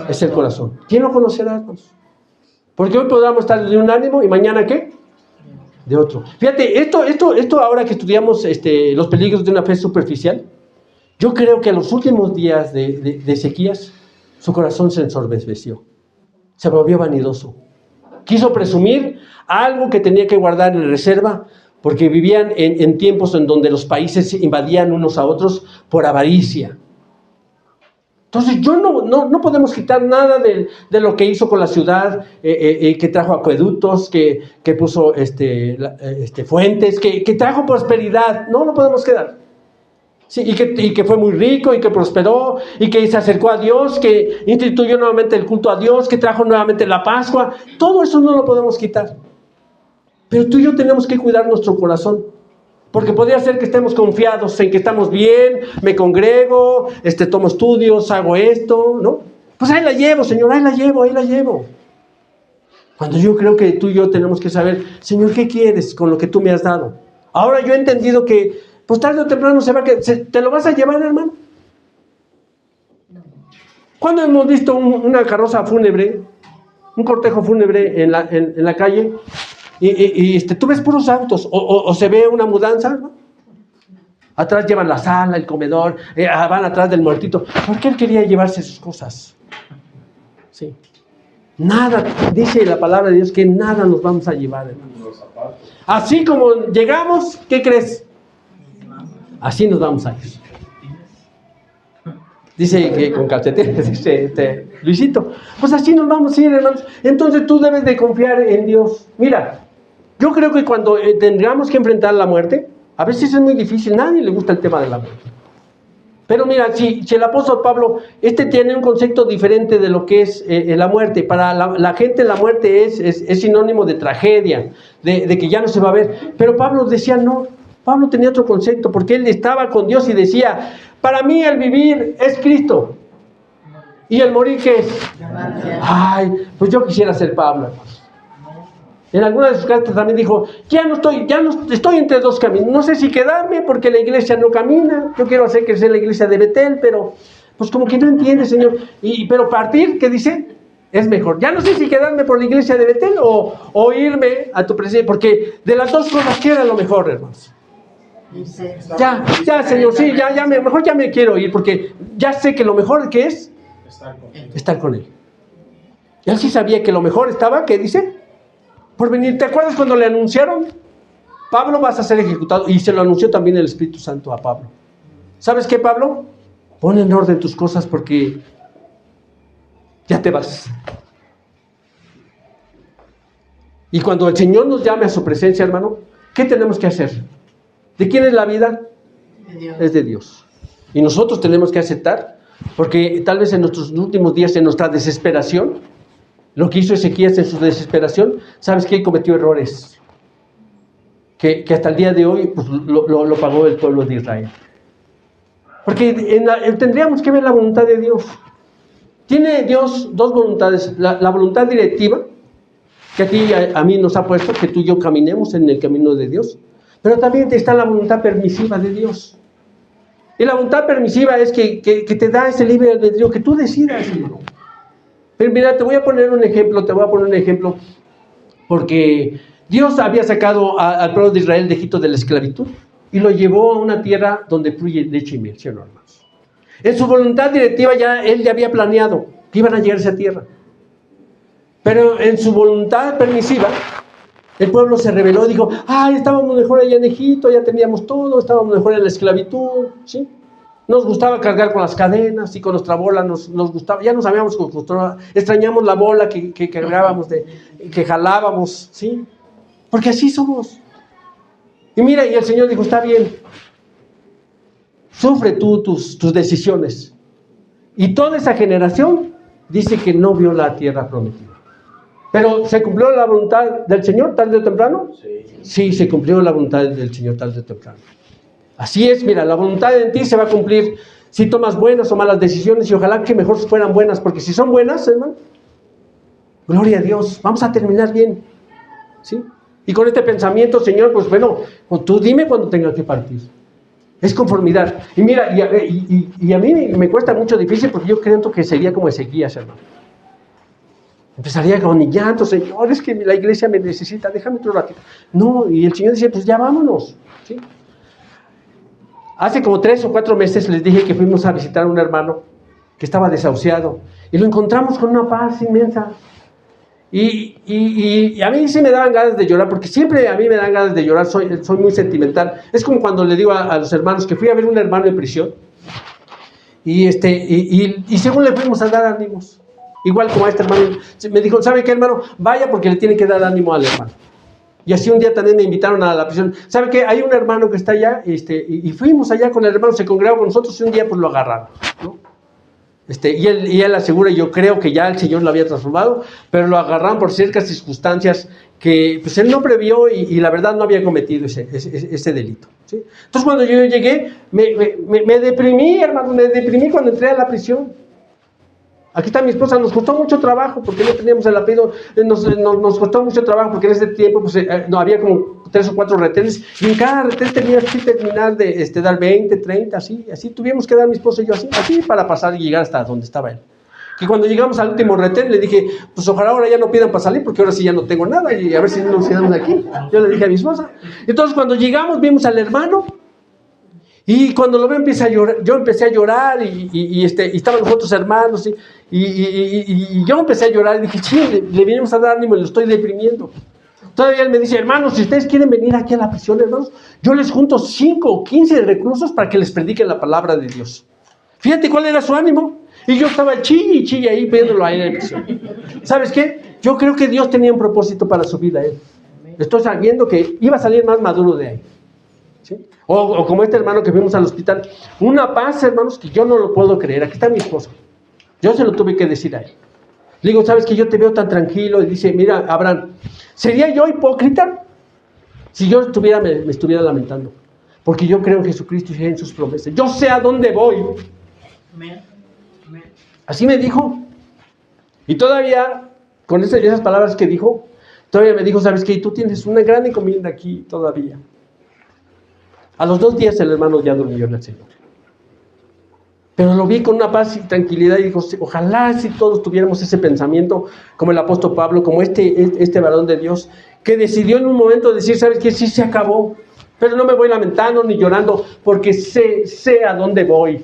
Es el corazón. ¿Quién lo conocerá, hermanos? Porque hoy podamos estar de un ánimo y mañana, ¿qué? De otro. Fíjate, esto ahora que estudiamos los peligros de una fe superficial, yo creo que en los últimos días de Ezequías, su corazón se ensorbeció, se volvió vanidoso. Quiso presumir algo que tenía que guardar en reserva, porque vivían en tiempos en donde los países invadían unos a otros por avaricia. Entonces no podemos quitar nada de lo que hizo con la ciudad, que trajo acueductos, que puso fuentes, que trajo prosperidad. No lo podemos quedar. Sí, y que fue muy rico, y que prosperó, y que se acercó a Dios, que instituyó nuevamente el culto a Dios, que trajo nuevamente la Pascua. Todo eso no lo podemos quitar. Pero tú y yo tenemos que cuidar nuestro corazón, porque podría ser que estemos confiados en que estamos bien, me congrego, tomo estudios, hago esto, ¿no? Pues ahí la llevo, Señor, ahí la llevo. Cuando yo creo que tú y yo tenemos que saber, Señor, ¿qué quieres con lo que tú me has dado? Ahora yo he entendido que pues tarde o temprano ¿te lo vas a llevar, hermano? ¿Cuándo hemos visto una carroza fúnebre, un cortejo fúnebre en la calle, y tú ves puros autos, o se ve una mudanza, ¿no? Atrás llevan la sala, el comedor, van atrás del muertito? ¿Por qué él quería llevarse sus cosas? Sí. Nada, dice la palabra de Dios, que nada nos vamos a llevar, hermano. Así como llegamos, ¿qué crees? Así nos vamos a ir. Dice que con calcetines, dice Luisito. Pues así nos vamos a ir, hermanos. Entonces tú debes de confiar en Dios. Mira, yo creo que cuando tendríamos que enfrentar la muerte, a veces es muy difícil, nadie le gusta el tema de la muerte. Pero mira, si el apóstol Pablo, tiene un concepto diferente de lo que es la muerte. Para la gente la muerte es sinónimo de tragedia, de que ya no se va a ver. Pero Pablo decía no. Pablo tenía otro concepto, porque él estaba con Dios y decía, para mí el vivir es Cristo, y el morir, ¿qué es? Ay, pues yo quisiera ser Pablo, hermanos. En algunas de sus cartas también dijo, ya no estoy entre dos caminos, no sé si quedarme porque la iglesia no camina, yo quiero hacer crecer la iglesia de Betel, pero pues como que no entiende, Señor, pero partir, ¿qué dice? Es mejor. Ya no sé si quedarme por la iglesia de Betel o irme a tu presencia, porque de las dos cosas, ¿qué era lo mejor, hermanos? Ya, Señor, sí, mejor ya me quiero ir, porque ya sé que lo mejor que es estar con Él. Él sí sabía que lo mejor estaba, ¿qué dice? Por venir. ¿Te acuerdas cuando le anunciaron? Pablo, vas a ser ejecutado, y se lo anunció también el Espíritu Santo a Pablo. ¿Sabes qué, Pablo? Pon en orden tus cosas porque ya te vas. Y cuando el Señor nos llame a su presencia, hermano, ¿qué tenemos que hacer? ¿De quién es la vida? De Dios. Es de Dios. Y nosotros tenemos que aceptar, porque tal vez en nuestros últimos días, en nuestra desesperación, lo que hizo Ezequías en su desesperación, ¿sabes qué? Cometió errores que hasta el día de hoy pues, lo pagó el pueblo de Israel. Porque tendríamos que ver la voluntad de Dios. Tiene Dios dos voluntades: la voluntad directiva, que a ti y a mí nos ha puesto, que tú y yo caminemos en el camino de Dios. Pero también está la voluntad permisiva de Dios. Y la voluntad permisiva es que te da ese libre albedrío, que tú decidas, hermano. Pero mira, te voy a poner un ejemplo, porque Dios había sacado al pueblo de Israel de Egipto de la esclavitud y lo llevó a una tierra donde fluye leche y miel, ¿sí o no, hermanos? En su voluntad directiva él ya había planeado que iban a llegar a esa tierra. Pero en su voluntad permisiva, el pueblo se rebeló y dijo, estábamos mejor allá en Egipto, ya teníamos todo, estábamos mejor en la esclavitud, ¿sí? Nos gustaba cargar con las cadenas y con nuestra bola nos gustaba, ya no sabíamos cómo extrañamos la bola que cargábamos, que jalábamos, ¿sí? Porque así somos. Y mira, y el Señor dijo, está bien, sufre tú tus decisiones. Y toda esa generación dice que no vio la tierra prometida. Pero ¿se cumplió la voluntad del Señor tarde o temprano? Sí, se cumplió la voluntad del Señor tarde o temprano. Así es, mira, la voluntad en ti se va a cumplir si tomas buenas o malas decisiones, y ojalá que mejor fueran buenas, porque si son buenas, hermano, gloria a Dios, vamos a terminar bien, ¿sí? Y con este pensamiento, Señor, pues bueno, tú dime cuando tenga que partir. Es conformidad. Y mira, y a mí me cuesta mucho difícil, porque yo creo que sería como Ezequías, hermano. Empezaría con llanto, Señor, es que la iglesia me necesita, déjame otro ratito. No, y el Señor decía, pues ya vámonos, ¿sí? Hace como 3 o 4 meses les dije que fuimos a visitar a un hermano que estaba desahuciado, y lo encontramos con una paz inmensa. Y a mí sí me daban ganas de llorar, porque siempre a mí me dan ganas de llorar, soy muy sentimental. Es como cuando le digo a los hermanos que fui a ver un hermano en prisión, y según le fuimos a dar ánimos, igual como a este hermano, me dijo, ¿sabe qué, hermano? Vaya, porque le tiene que dar ánimo al hermano. Y así un día también me invitaron a la prisión. ¿Sabe qué? Hay un hermano que está allá, y fuimos allá con el hermano, se congregó con nosotros, y un día pues lo agarraron, ¿no? Y él asegura, y yo creo que ya el Señor lo había transformado, pero lo agarraron por ciertas circunstancias que pues él no previó, y la verdad no había cometido ese delito, ¿sí? Entonces cuando yo llegué, me deprimí, hermano, me deprimí cuando entré a la prisión. Aquí está mi esposa, nos costó mucho trabajo porque no teníamos el apellido, nos costó mucho trabajo porque en ese tiempo pues, no había como 3 o 4 retenes, y en cada retén tenías que terminar de dar 20, 30, así tuvimos que dar mi esposa y yo así para pasar y llegar hasta donde estaba él. Que cuando llegamos al último retén le dije, pues ojalá ahora ya no pidan para salir, porque ahora sí ya no tengo nada, y a ver si nos quedamos aquí. Yo le dije a mi esposa. Entonces cuando llegamos vimos al hermano, y cuando lo veo empieza a llorar, yo empecé a llorar, y estaban los otros hermanos, y yo empecé a llorar, y dije, sí, le vinimos a dar ánimo y lo estoy deprimiendo. Todavía él me dice, hermanos, si ustedes quieren venir aquí a la prisión, hermanos, yo les junto 5 o 15 reclusos para que les prediquen la palabra de Dios. Fíjate cuál era su ánimo. Y yo estaba chille ahí viéndolo ahí en la prisión. ¿Sabes qué? Yo creo que Dios tenía un propósito para su vida, él. Estoy sabiendo que iba a salir más maduro de ahí, ¿sí? O como este hermano que fuimos al hospital, una paz, hermanos, que yo no lo puedo creer. Aquí está mi esposa. Yo se lo tuve que decir a él. Le digo, ¿sabes que yo te veo tan tranquilo? Y dice, mira, Abraham, ¿sería yo hipócrita si yo me estuviera lamentando? Porque yo creo en Jesucristo y en sus promesas. Yo sé a dónde voy. Amén. Así me dijo. Y todavía, con esas palabras que dijo, todavía me dijo, ¿sabes qué? Tú tienes una gran encomienda aquí todavía. A los 2 días el hermano ya durmió en el Señor. Pero lo vi con una paz y tranquilidad, y digo, ojalá si todos tuviéramos ese pensamiento como el apóstol Pablo, como este varón de Dios, que decidió en un momento decir, ¿sabes qué? Sí, se acabó, pero no me voy lamentando ni llorando, porque sé a dónde voy.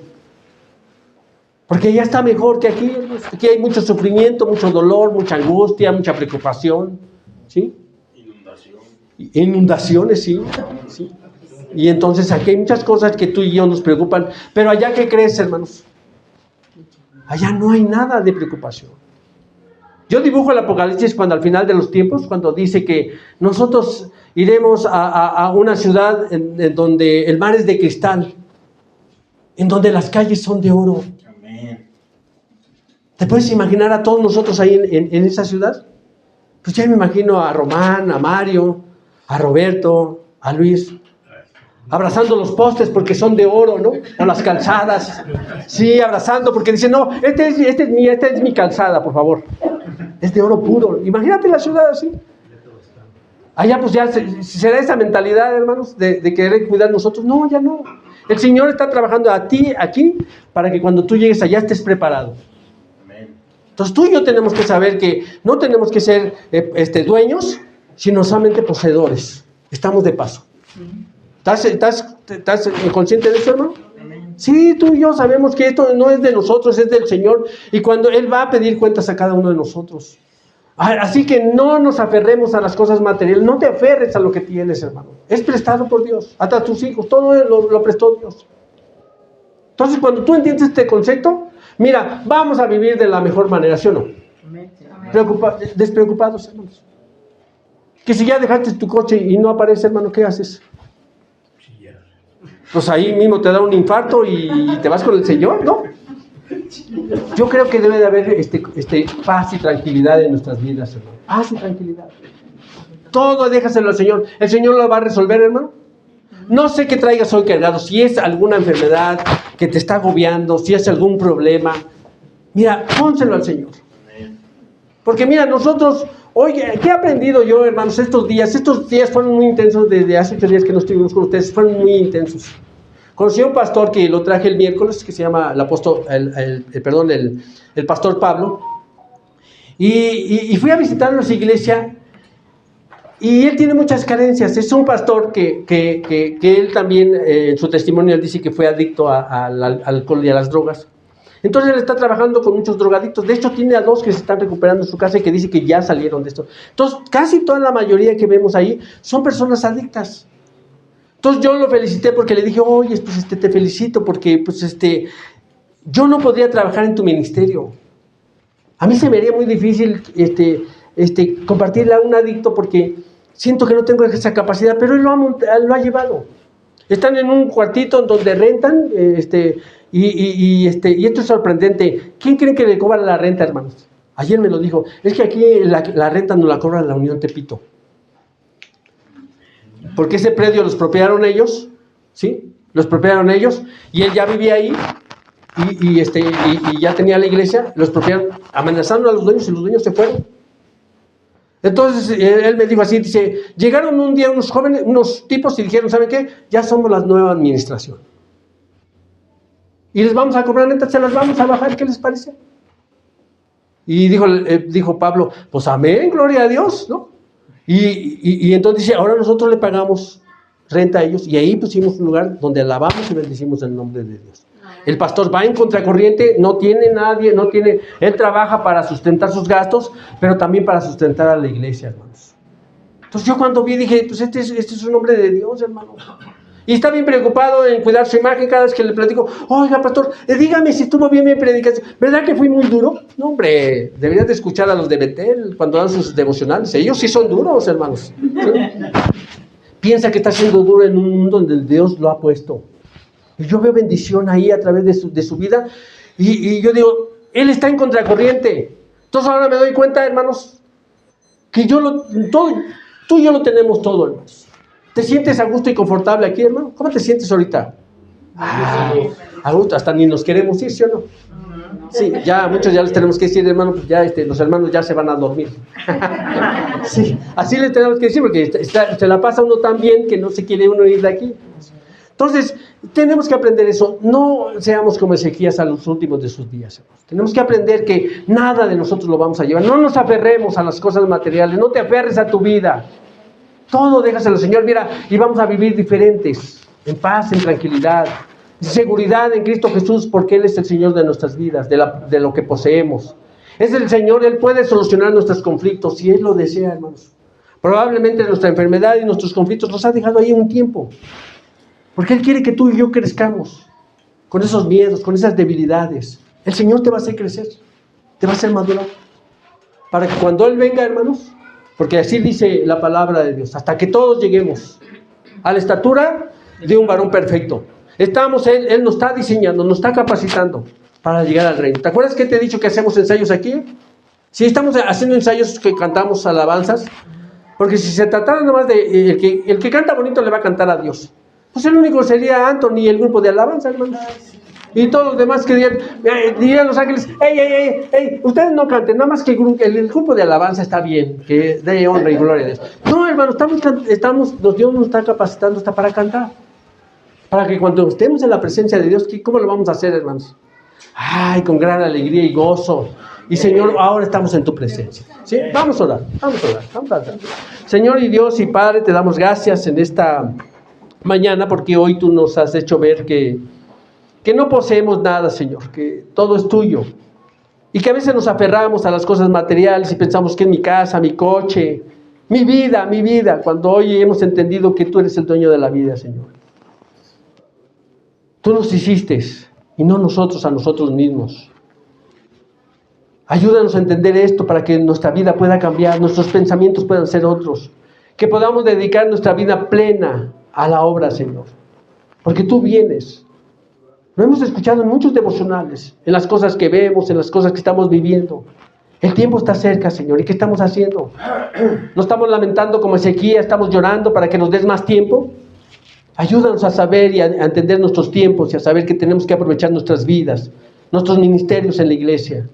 Porque ya está mejor que aquí. Aquí hay mucho sufrimiento, mucho dolor, mucha angustia, mucha preocupación, ¿sí? Inundaciones, sí. Y entonces aquí hay muchas cosas que tú y yo nos preocupan, pero allá, ¿qué crees, hermanos? Allá no hay nada de preocupación. Yo dibujo el Apocalipsis cuando al final de los tiempos, cuando dice que nosotros iremos a una ciudad en donde el mar es de cristal, en donde las calles son de oro. Amén. ¿Te puedes imaginar a todos nosotros ahí en esa ciudad? Pues ya me imagino a Román, a Mario, a Roberto, a Luis, abrazando los postes porque son de oro, ¿no? O las calzadas. Sí, abrazando porque dicen, no, esta es mi calzada, por favor. Es de oro puro. Imagínate la ciudad así. Allá pues ya será esa mentalidad, hermanos, de querer cuidar nosotros. No, ya no. El Señor está trabajando a ti aquí para que cuando tú llegues allá estés preparado. Entonces tú y yo tenemos que saber que no tenemos que ser dueños, sino solamente poseedores. Estamos de paso. ¿Estás consciente de eso, hermano? Sí, tú y yo sabemos que esto no es de nosotros, es del Señor. Y cuando Él va a pedir cuentas a cada uno de nosotros. Así que no nos aferremos a las cosas materiales. No te aferres a lo que tienes, hermano. Es prestado por Dios. Hasta tus hijos, todo lo prestó Dios. Entonces, cuando tú entiendes este concepto, mira, vamos a vivir de la mejor manera, ¿sí o no? Despreocupados, hermanos. Que si ya dejaste tu coche y no aparece, hermano, ¿qué haces? Pues ahí mismo te da un infarto y te vas con el Señor, ¿no? Yo creo que debe de haber paz y tranquilidad en nuestras vidas, hermano. Paz y tranquilidad. Todo déjaselo al Señor. El Señor lo va a resolver, hermano. No sé qué traigas hoy cargado. Si es alguna enfermedad que te está agobiando, si es algún problema, mira, pónselo al Señor. Porque mira, nosotros, oye, ¿qué he aprendido yo, hermanos, estos días? Estos días fueron muy intensos, desde hace 8 días que no estuvimos con ustedes, fueron muy intensos. Conocí a un pastor que lo traje el miércoles, que se llama el pastor Pablo, y fui a visitarlo en su iglesia, y él tiene muchas carencias. Es un pastor que él también, en su testimonio, él dice que fue adicto al alcohol y a las drogas. Entonces él está trabajando con muchos drogadictos. De hecho, tiene a 2 que se están recuperando en su casa y que dice que ya salieron de esto. Entonces, casi toda la mayoría que vemos ahí son personas adictas. Entonces yo lo felicité porque le dije, oye, pues te felicito porque pues yo no podría trabajar en tu ministerio. A mí se me haría muy difícil compartirle a un adicto porque siento que no tengo esa capacidad, pero él lo ha llevado. Están en un cuartito donde rentan, y esto es sorprendente. ¿Quién creen que le cobra la renta, hermanos? Ayer me lo dijo. Es que aquí la renta no la cobra la Unión Tepito. Porque ese predio los expropiaron ellos, ¿sí? Lo expropiaron ellos, y él ya vivía ahí, y ya tenía la iglesia, lo expropiaron, amenazaron a los dueños, y los dueños se fueron. Entonces él me dijo así, dice, llegaron un día unos tipos y dijeron, ¿saben qué? Ya somos la nueva administración. Y les vamos a cobrar renta, se las vamos a bajar, ¿qué les parece? Y dijo Pablo, pues amén, gloria a Dios, ¿no? Y entonces dice, ahora nosotros le pagamos renta a ellos, y ahí pusimos un lugar donde alabamos y bendecimos el nombre de Dios. El pastor va en contracorriente, no tiene nadie, él trabaja para sustentar sus gastos, pero también para sustentar a la iglesia, hermanos. Entonces yo cuando vi dije, pues este es un hombre de Dios, hermano. Y está bien preocupado en cuidar su imagen. Cada vez que le platico, oiga, pastor, dígame si estuvo bien mi predicación. ¿Verdad que fui muy duro? No, hombre, deberías de escuchar a los de Betel cuando dan sus devocionales. Ellos sí son duros, hermanos. ¿Sí? Piensa que está siendo duro en un mundo donde Dios lo ha puesto. Y yo veo bendición ahí a través de su vida. Y yo digo, él está en contracorriente. Entonces ahora me doy cuenta, hermanos, que tú y yo lo tenemos todo, hermanos. ¿Te sientes a gusto y confortable aquí, hermano? ¿Cómo te sientes ahorita? A gusto, hasta ni nos queremos ir, ¿sí o no? Sí, ya muchos ya les tenemos que decir, hermano, pues ya los hermanos ya se van a dormir. Sí, así les tenemos que decir, porque se la pasa uno tan bien que no se quiere uno ir de aquí. Entonces, tenemos que aprender eso. No seamos como Ezequías a los últimos de sus días, hermanos. Tenemos que aprender que nada de nosotros lo vamos a llevar. No nos aferremos a las cosas materiales, no te aferres a tu vida. Todo déjaselo al Señor, mira, y vamos a vivir diferentes, en paz, en tranquilidad, en seguridad en Cristo Jesús, porque Él es el Señor de nuestras vidas, de lo que poseemos. Es el Señor, Él puede solucionar nuestros conflictos, si Él lo desea, hermanos. Probablemente nuestra enfermedad y nuestros conflictos nos ha dejado ahí un tiempo, porque Él quiere que tú y yo crezcamos, con esos miedos, con esas debilidades. El Señor te va a hacer crecer, te va a hacer madurar, para que cuando Él venga, hermanos, porque así dice la palabra de Dios, hasta que todos lleguemos a la estatura de un varón perfecto. Él nos está diseñando, nos está capacitando para llegar al reino. ¿Te acuerdas que te he dicho que hacemos ensayos aquí? Si estamos haciendo ensayos que cantamos alabanzas, porque si se tratara nomás de el que canta bonito le va a cantar a Dios. Pues el único sería Anthony y el grupo de alabanza, hermanos. Y todos los demás que dirían los ángeles, ¡ey! Ustedes no canten, nada más que el grupo de alabanza está bien, que dé honra y gloria a Dios. No, hermano, Dios nos está capacitando hasta para cantar. Para que cuando estemos en la presencia de Dios, ¿cómo lo vamos a hacer, hermanos? Ay, con gran alegría y gozo. Y Señor, ahora estamos en tu presencia. ¿Sí? Vamos a orar. Señor y Dios y Padre, te damos gracias en esta mañana, porque hoy tú nos has hecho ver que no poseemos nada, Señor, que todo es tuyo, y que a veces nos aferramos a las cosas materiales y pensamos que es mi casa, mi coche, mi vida, cuando hoy hemos entendido que tú eres el dueño de la vida, Señor. Tú nos hiciste, y no nosotros a nosotros mismos. Ayúdanos a entender esto para que nuestra vida pueda cambiar, nuestros pensamientos puedan ser otros, que podamos dedicar nuestra vida plena a la obra, Señor, porque tú vienes. Lo hemos escuchado en muchos devocionales, en las cosas que vemos, en las cosas que estamos viviendo. El tiempo está cerca, Señor, ¿y qué estamos haciendo? ¿No estamos lamentando como Ezequías, estamos llorando para que nos des más tiempo? Ayúdanos a saber y a entender nuestros tiempos y a saber que tenemos que aprovechar nuestras vidas, nuestros ministerios en la iglesia.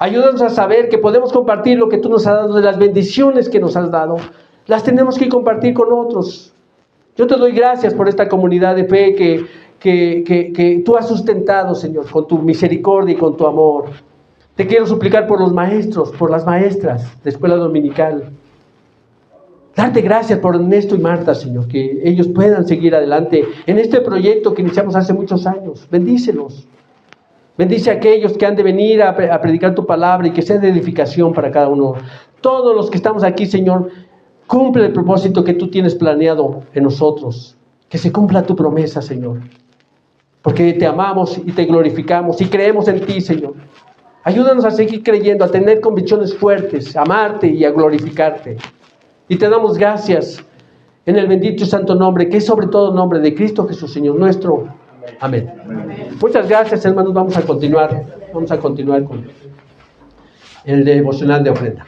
Ayúdanos a saber que podemos compartir lo que tú nos has dado, de las bendiciones que nos has dado. Las tenemos que compartir con otros. Yo te doy gracias por esta comunidad de fe que tú has sustentado, Señor, con tu misericordia y con tu amor. Te quiero suplicar por los maestros, por las maestras de escuela dominical. Darte gracias por Ernesto y Marta, Señor, que ellos puedan seguir adelante en este proyecto que iniciamos hace muchos años. Bendícelos. Bendice a aquellos que han de venir a predicar tu palabra y que sea de edificación para cada uno. Todos los que estamos aquí, Señor, cumple el propósito que tú tienes planeado en nosotros. Que se cumpla tu promesa, Señor. Porque te amamos y te glorificamos y creemos en ti, Señor. Ayúdanos a seguir creyendo, a tener convicciones fuertes, a amarte y a glorificarte. Y te damos gracias en el bendito y santo nombre, que es sobre todo nombre de Cristo Jesús, Señor nuestro. Amén. Muchas gracias, hermanos. Vamos a continuar con el devocional de ofrenda.